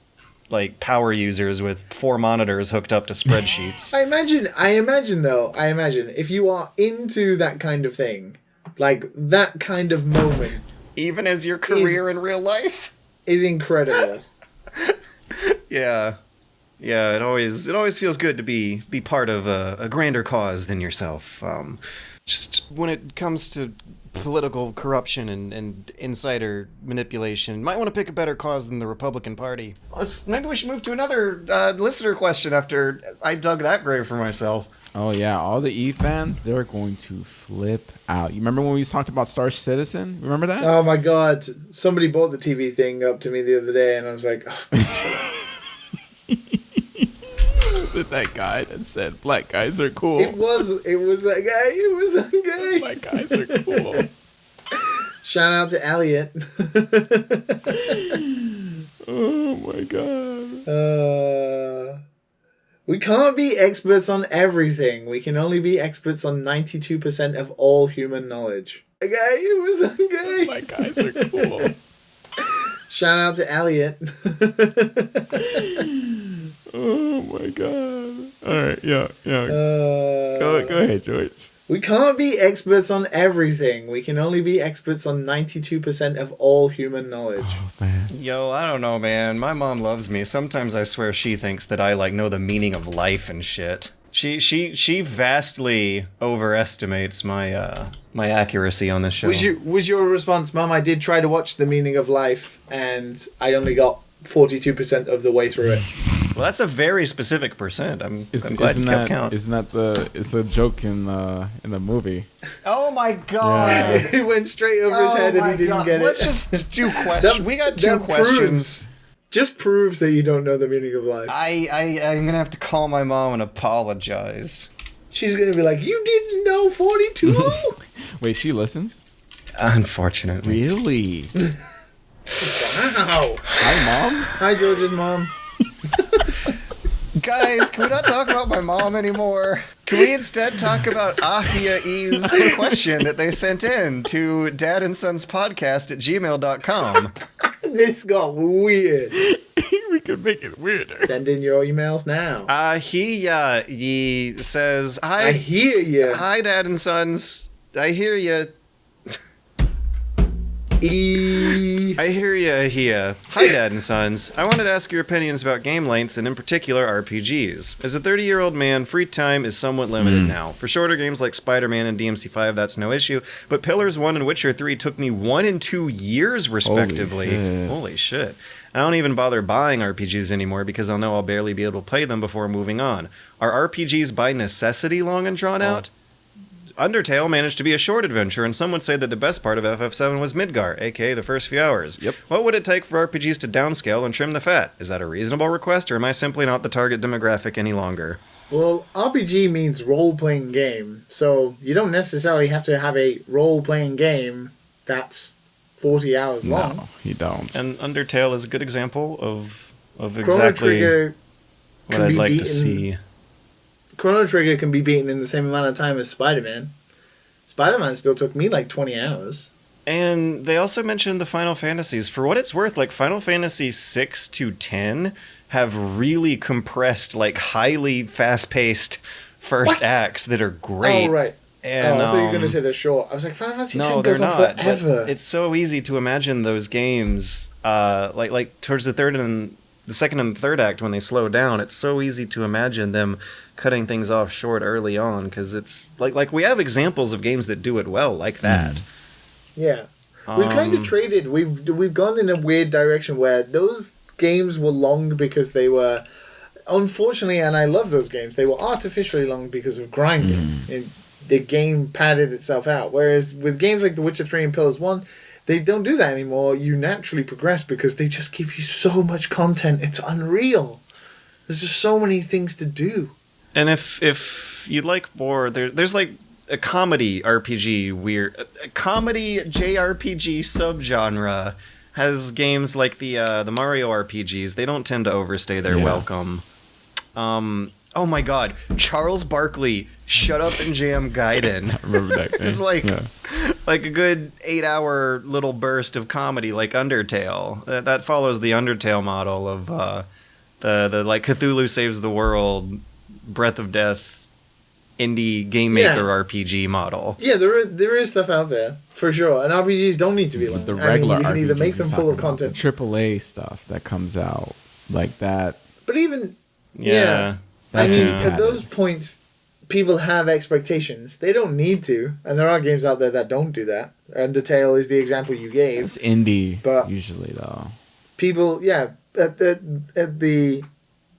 like power users with 4 monitors hooked up to spreadsheets. I imagine if you are into that kind of thing, like that kind of moment... Even as your career in real life? Is incredible. Yeah. Yeah, it always feels good to be part of a grander cause than yourself. Just when it comes to political corruption and insider manipulation, might want to pick a better cause than the Republican Party. Maybe we should move to another listener question after I dug that grave for myself. Oh yeah, all the EVE fans, they're going to flip out. You remember when we talked about Star Citizen? Remember that? Oh my god, somebody brought the TV thing up to me the other day, and I was like, oh. Was it that guy that said black guys are cool? It was that guy. It was that guy. Black guys are cool. Shout out to Elliot. Oh my god. We can't be experts on everything. We can only be experts on 92% of all human knowledge. It was that guy. Black guys are cool. Shout out to Elliot. Oh my god. Alright, yeah. Go ahead, George. We can't be experts on everything. We can only be experts on 92% of all human knowledge. Oh man. Yo, I don't know, man. My mom loves me. Sometimes I swear she thinks that I know the meaning of life and shit. She vastly overestimates my my accuracy on this show. Was your response, Mum? I did try to watch The Meaning of Life, and I only got 42% of the way through it. Well, that's a very specific percent. I'm glad you kept count. Isn't that it's a joke in the movie? Oh my god! Yeah. It went straight over his head and he didn't get it. Let's just do questions. We got 2 questions. Just proves that you don't know the meaning of life. I'm gonna have to call my mom and apologize. She's gonna be like, "You didn't know 42?" Wait, she listens? Unfortunately. Really? Wow. Hi, Mom. Hi, George's mom. Guys, can we not talk about my mom anymore? Can we instead talk about Ahia E's question that they sent in to dadandsonspodcast@gmail.com? This got weird. We could make it weirder. Send in your emails now. He says, "Hi, I hear you. Hi, Dad and Sons. I hear you. I hear you here. Hi, Dad and Sons. I wanted to ask your opinions about game lengths and in particular RPGs. As a 30-year-old man, free time is somewhat limited now. For shorter games like Spider-Man and DMC5, that's no issue, but Pillars 1 and Witcher 3 took me 1 and 2 years respectively. Holy shit. I don't even bother buying RPGs anymore because I'll know I'll barely be able to play them before moving on. Are RPGs by necessity long and drawn out? Undertale managed to be a short adventure, and some would say that the best part of FF7 was Midgar, aka the first few hours. Yep. What would it take for RPGs to downscale and trim the fat? Is that a reasonable request, or am I simply not the target demographic any longer? Well, RPG means role-playing game, so you don't necessarily have to have a role-playing game that's 40 hours long. No, you don't. And Undertale is a good example of Chrono exactly Trigger what can I'd be like to beaten. see. Chrono Trigger can be beaten in the same amount of time as Spider-Man. Spider-Man still took me like 20 hours. And they also mentioned the Final Fantasies. For what it's worth, like Final Fantasy 6 to 10 have really compressed, like highly fast-paced first acts that are great. Oh, right. And, I thought you were going to say they're short. I was like, Final Fantasy no, 10 they're goes on not. forever. But it's so easy to imagine those games, like towards the second and third act when they slow down. It's so easy to imagine them cutting things off short early on because it's like we have examples of games that do it well like that. Yeah. We've kind of traded. We've gone in a weird direction where those games were long because they were, unfortunately, and I love those games, they were artificially long because of grinding. The game padded itself out. Whereas with games like The Witcher 3 and Pillars 1, they don't do that anymore. You naturally progress because they just give you so much content. It's unreal. There's just so many things to do. And if you like more, there's like a comedy RPG a comedy JRPG subgenre has games like the Mario RPGs. They don't tend to overstay their welcome. Oh my God, Charles Barkley, Shut Up and Jam Gaiden. I remember that game. It's like a good 8-hour little burst of comedy, like Undertale. That follows the Undertale model of the like Cthulhu Saves the World, Breath of Death, indie game maker RPG model. Yeah, there is stuff out there for sure, and RPGs don't need to be long. The regular you can either RPGs make them he's full of talking about, content, the AAA stuff that comes out like that. but even Yeah. I That's mean, gonna be at padded. those points, people have expectations. They don't need to, and there are games out there that don't do that. Undertale is the example you gave. It's indie But- usually though. People, at the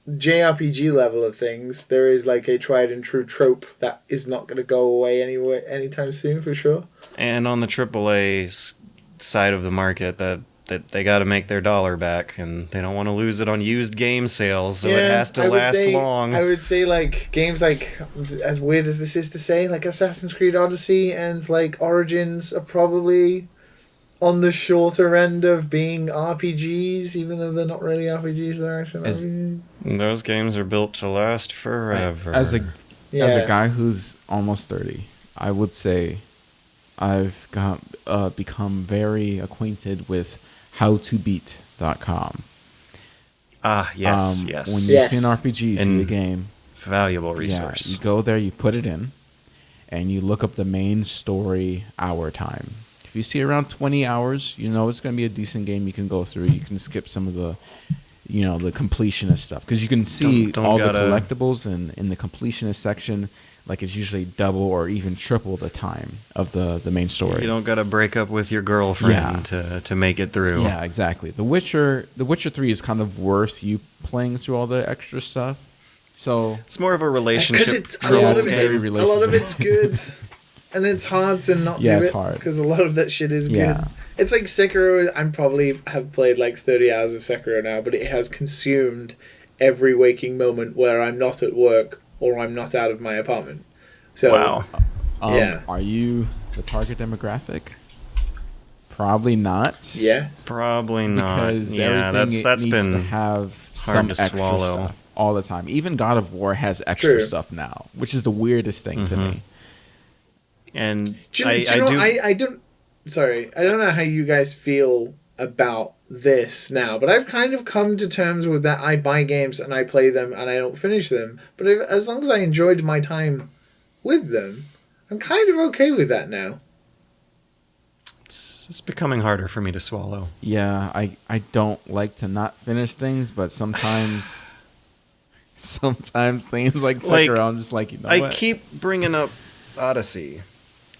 JRPG level of things, there is like a tried and true trope that is not going to go away anytime soon, for sure. And on the AAA side of the market, that they got to make their dollar back, and they don't want to lose it on used game sales, so it has to last long. I would say like games like, as weird as this is to say, like Assassin's Creed Odyssey and like Origins are probably on the shorter end of being RPGs, even though they're not really RPGs, they're actually RPGs. Those games are built to last forever. As a guy who's almost 30, I would say I've become very acquainted with howtobeat.com. Yes. When you see an RPG, you see And the game. valuable resource. Yeah, you go there, you put it in, and you look up the main story hour time. If you see around 20 hours, you know it's going to be a decent game you can go through. You can skip some of the, the completionist stuff. Because you can see Don't all gotta- the collectibles, and in the completionist section, like it's usually double or even triple the time of the main story. You don't got to break up with your girlfriend to make it through. Yeah, exactly. The Witcher 3 is kind of worth you playing through all the extra stuff. So It's more of a relationship. Because it's a Yeah, lot it's of very it. A lot of it's good, and it's hard to not Yeah, do it's it. hard. Because a lot of that shit is Yeah. good. It's like Sekiro. I probably have played like 30 hours of Sekiro now, but it has consumed every waking moment where I'm not at work or I'm not out of my apartment. So Wow. Yeah. Are you the target demographic? Probably not. yeah, Probably not. Because Yeah, everything that's needs been to have some to extra swallow. stuff all the time. Even God of War has extra True. stuff now, which is the weirdest thing to me. And do you know, I don't. Sorry, I don't know how you guys feel about this now, but I've kind of come to terms with that. I buy games and I play them and I don't finish them, but as long as I enjoyed my time with them, I'm kind of okay with that now. it's becoming harder for me to swallow. Yeah, I don't like to not finish things, but sometimes things like Sekiro, I'm just like, I what? keep bringing up Odyssey,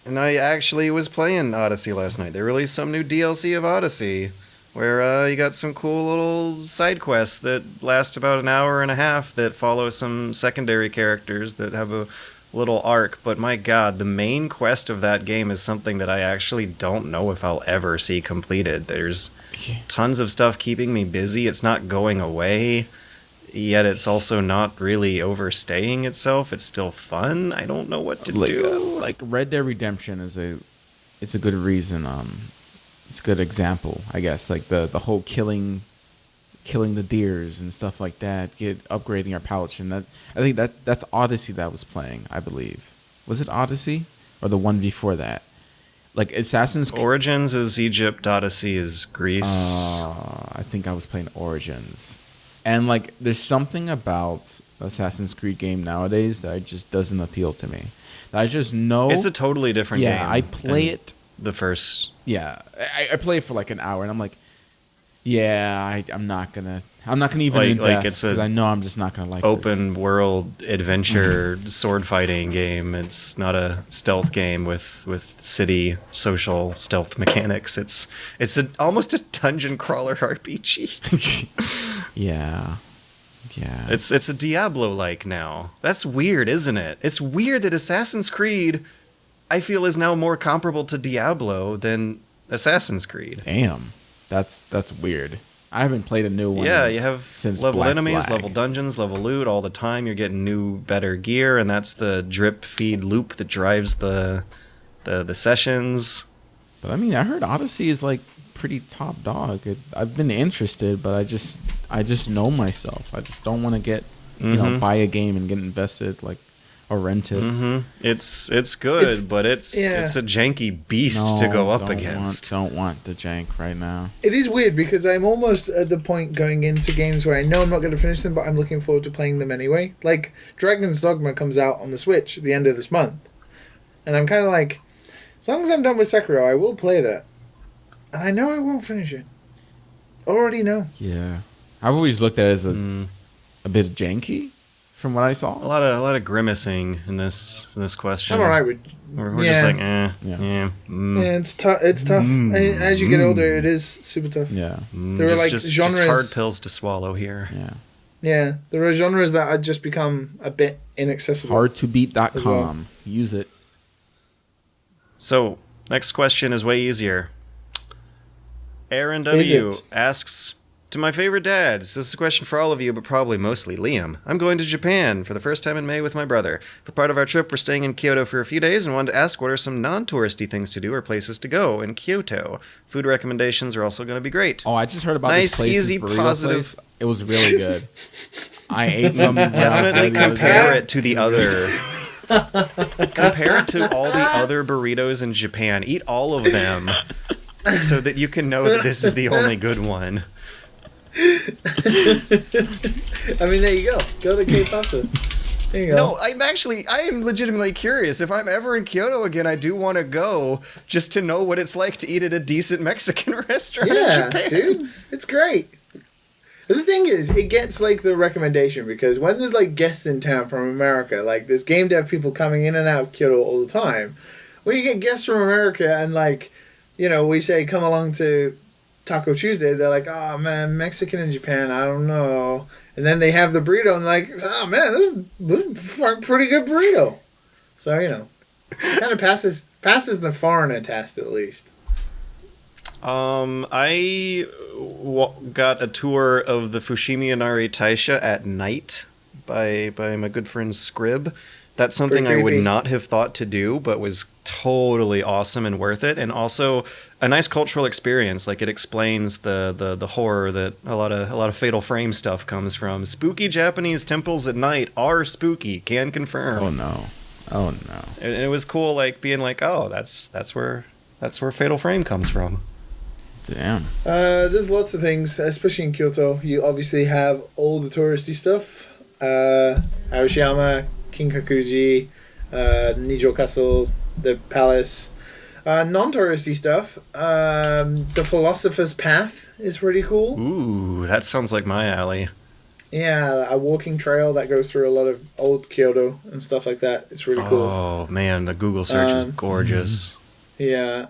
and I actually was playing Odyssey last night. They released some new DLC of Odyssey, where you got some cool little side quests that last about an hour and a half that follow some secondary characters that have a little arc. But my god, the main quest of that game is something that I actually don't know if I'll ever see completed. There's tons of stuff keeping me busy. It's not going away, yet it's also not really overstaying itself. It's still fun. I don't know what to do. Like Red Dead Redemption is a good reason it's a good example, I guess. Like the whole killing the deers and stuff like that, upgrading our pouch, and that I think that's Odyssey that was playing, I believe. Was it Odyssey or the one before that? Like Assassin's Origins is Egypt, Odyssey is Greece. I think I was playing Origins. And like there's something about Assassin's Creed game nowadays that just doesn't appeal to me. I just know it's a totally different game. Yeah, I play it the first. Yeah, I play it for like an hour, and I'm like, yeah, I'm not gonna even invest because I know I'm just not gonna like open world adventure sword fighting game. It's not a stealth game with city social stealth mechanics. It's almost a dungeon crawler RPG. Yeah. It's a Diablo like now. That's weird, isn't it? It's weird that Assassin's Creed, I feel, is now more comparable to Diablo than Assassin's Creed. Damn. That's weird. I haven't played a new one. Yeah, you have since level Black enemies, Flag. level dungeons, level loot all the time. You're getting new, better gear, and that's the drip feed loop that drives the sessions. But I mean, I heard Odyssey is like pretty top dog. I've been interested, but I just know myself. I just don't want to get buy a game and get invested like or rent it. Mm-hmm. It's good, but it's a janky beast to go up against. Don't want the jank right now. It is weird because I'm almost at the point going into games where I know I'm not going to finish them, but I'm looking forward to playing them anyway. Like Dragon's Dogma comes out on the Switch at the end of this month, and I'm kind of like, as long as I'm done with Sekiro, I will play that, and I know I won't finish it. Already know. Yeah, I've always looked at it as a bit janky. From what I saw, a lot of grimacing in this question. I'm alright with. We're just like, Yeah, it's tough. It's tough. As you get older, it is super tough. Yeah, there are like just genres. hard pills to swallow here. Yeah, there are genres that have just become a bit inaccessible. Hardtobeat.com. Well. Use it. So next question is way easier. Aaron W asks, to my favorite dads, this is a question for all of you, but probably mostly Liam. I'm going to Japan for the first time in May with my brother. For part of our trip, we're staying in Kyoto for a few days and wanted to ask what are some non-touristy things to do or places to go in Kyoto. Food recommendations are also going to be great. Oh, I just heard about nice, this place. Easy, this burrito positive. Place. It was really good. I ate some. Definitely compare it to the other. Compare it to all the other burritos in Japan. Eat all of them so that you can know that this is the only good one. I mean, there you go. Go to K-Pasta. There you go. No, I am legitimately curious. If I'm ever in Kyoto again, I do want to go just to know what it's like to eat at a decent Mexican restaurant in Japan. Dude, it's great. The thing is, it gets like the recommendation because when there's like guests in town from America, like there's game dev people coming in and out of Kyoto all the time. When you get guests from America and like, we say come along to Taco Tuesday, they're like, oh man, Mexican in Japan, I don't know. And then they have the burrito and like, oh man, this is a pretty good burrito. So, kind of passes the foreigner test at least. I got a tour of the Fushimi Inari Taisha at night by my good friend Scrib. That's something I would not have thought to do, but was totally awesome and worth it. And also a nice cultural experience. Like it explains the horror that a lot of Fatal Frame stuff comes from. Spooky Japanese temples at night are spooky. Can confirm. Oh no. And it was cool, like being like, oh, that's where Fatal Frame comes from. Damn. There's lots of things, especially in Kyoto. You obviously have all the touristy stuff. Arashiyama, Kinkakuji, Nijo Castle, the palace. Non-touristy stuff. The Philosopher's Path is pretty cool. Ooh, that sounds like my alley. Yeah, a walking trail that goes through a lot of old Kyoto and stuff like that. It's really cool. Oh man, the Google search is gorgeous. Yeah.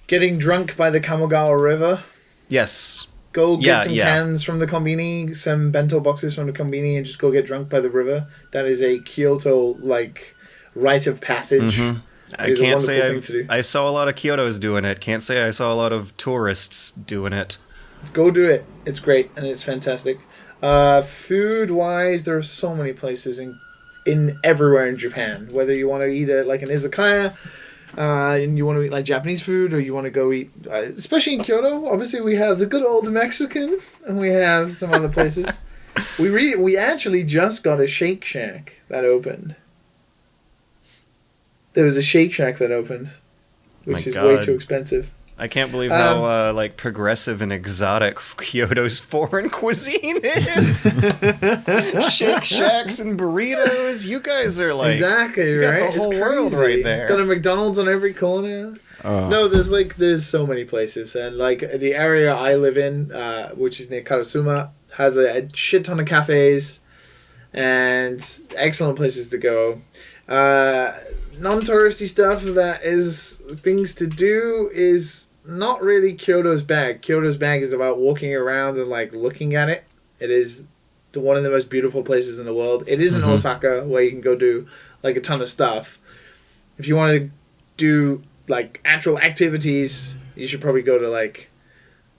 Getting drunk by the Kamogawa River. Yes. Go get some cans from the konbini, some bento boxes from the konbini, and just go get drunk by the river. That is a Kyoto rite of passage. Mm-hmm. I can't say I saw a lot of Kyotos doing it. Can't say I saw a lot of tourists doing it. Go do it. It's great and it's fantastic. Food wise, there are so many places in everywhere in Japan. Whether you want to eat at like an izakaya, and you want to eat like Japanese food, or you want to go eat, especially in Kyoto. Obviously, we have the good old Mexican, and we have some other places. We actually just got a Shake Shack that opened. There was a Shake Shack that opened, which is way too expensive. I can't believe how like progressive and exotic Kyoto's foreign cuisine is. Shake Shacks and burritos. You guys are like exactly right. Got the whole world right there. Got a McDonald's on every corner. No, there's so many places, and like the area I live in, which is near Karasuma, has a shit ton of cafes and excellent places to go. Non-touristy stuff that is things to do is not really Kyoto's bag. Kyoto's bag is about walking around and like looking at it. It is one of the most beautiful places in the world. It is in Osaka, where you can go do like a ton of stuff. If you want to do like actual activities, you should probably go to like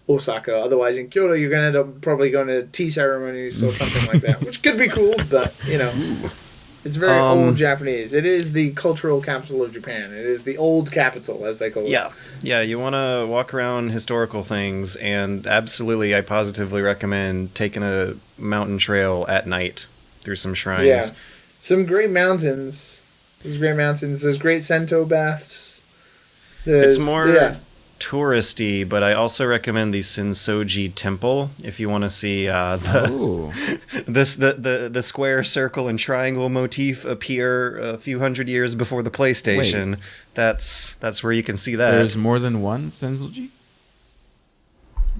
Osaka. Otherwise, in Kyoto, you're gonna end up probably going to tea ceremonies or something like that, which could be cool, but you know. It's very old Japanese. It is the cultural capital of Japan. It is the old capital, as they call it. Yeah. You want to walk around historical things, and absolutely, I positively recommend taking a mountain trail at night through some shrines. Yeah, some great mountains. There's great mountains. There's great Sento baths. It's more touristy, but I also recommend the Sensoji Temple if you want to see the square, circle, and triangle motif appear a few hundred years before the PlayStation. Wait. That's where you can see that. There's more than one Sensoji?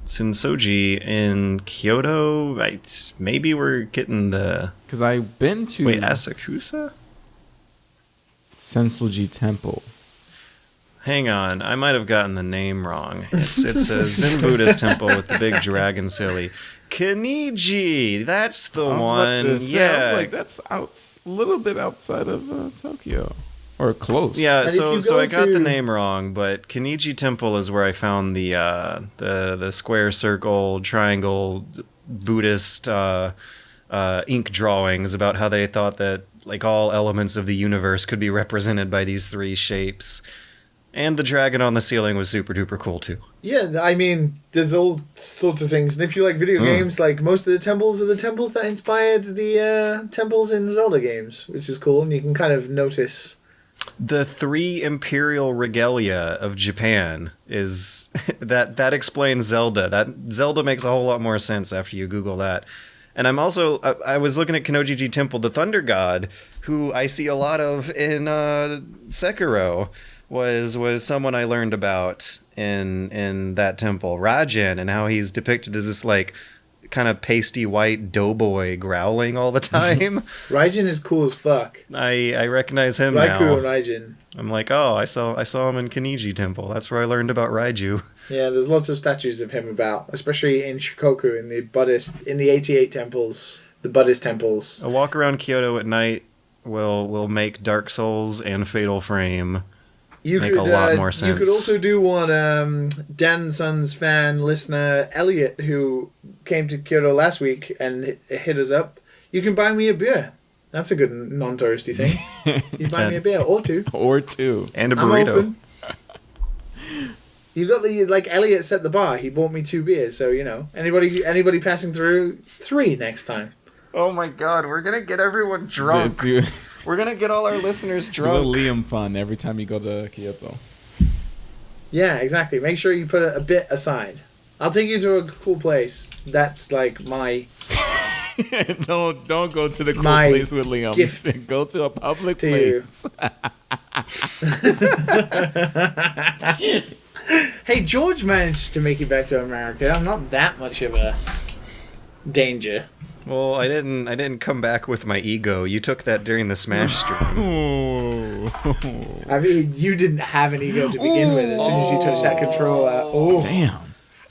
Sensoji in Kyoto. Maybe we're getting the... Because I've been to... Wait, Asakusa? Sensoji Temple. Hang on, I might have gotten the name wrong. It's a Zen Buddhist temple with the big dragon silly. Kiniji, that's the one. I was like, that's a little bit outside of Tokyo, or close. Yeah, so I got the name wrong, but Kiniji Temple is where I found the square, circle, triangle Buddhist ink drawings about how they thought that like all elements of the universe could be represented by these three shapes. And the dragon on the ceiling was super duper cool too. Yeah, I mean, there's all sorts of things. And if you like video games, like most of the temples are the temples that inspired the temples in Zelda games, which is cool. And you can kind of notice. The three imperial regalia of Japan is that explains Zelda. That Zelda makes a whole lot more sense after you Google that. And I'm also I was looking at Kinojiji Temple, the Thunder God, who I see a lot of in Sekiro. Was someone I learned about in that temple, Raijin, and how he's depicted as this like kind of pasty white doughboy growling all the time. Raijin is cool as fuck. I recognize him Raikou now. and Raijin. I'm like, oh, I saw him in Kiniji Temple. That's where I learned about Raiju. Yeah, there's lots of statues of him about, especially in Shikoku, in the 88 temples, the Buddhist temples. A walk around Kyoto at night will make Dark Souls and Fatal Frame. Make a lot more sense. You could also do one, Dan Son's fan listener, Elliot, who came to Kyoto last week and hit us up. You can buy me a beer. That's a good non-touristy thing. You buy me a beer, or two. Or two. And a burrito. You got the, like, Elliot set the bar. He bought me 2 beers, so, you know. Anybody passing through, 3 next time. Oh my god, we're gonna get everyone drunk. We're going to get all our listeners drunk. Do a Liam fun every time you go to Kyoto. Yeah, exactly. Make sure you put a bit aside. I'll take you to a cool place. That's like my... Don't go to the cool place with Liam. Gift go to a public place. Hey, George managed to make it back to America. I'm not that much of a danger. Well, I didn't come back with my ego. You took that during the Smash stream. I mean, you didn't have an ego to begin with. As soon as you touched that controller, damn.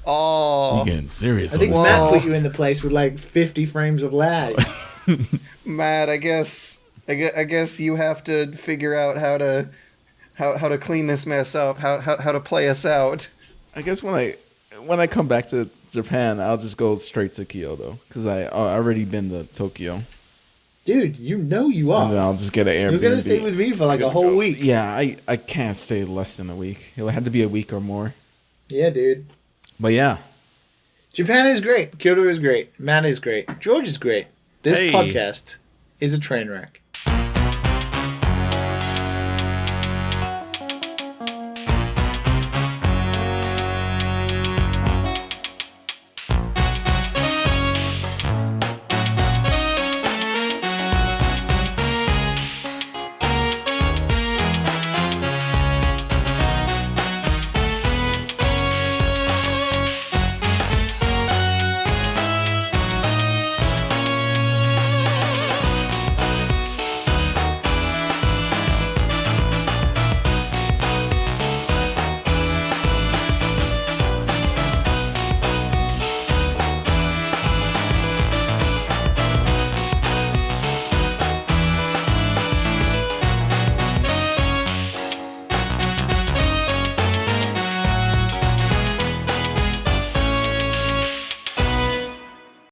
Oh, you getting serious? I think Matt put you in the place with like 50 frames of lag. Matt, I guess you have to figure out how to clean this mess up. How to play us out. I guess when I come back to Japan, I'll just go straight to Kyoto because I already been to Tokyo. Dude, you know you are. And then I'll just get an Airbnb. You're going to stay with me for like a whole week. Yeah, I can't stay less than a week. It would have to be a week or more. Yeah, dude. But yeah. Japan is great. Kyoto is great. Matt is great. George is great. This podcast is a train wreck.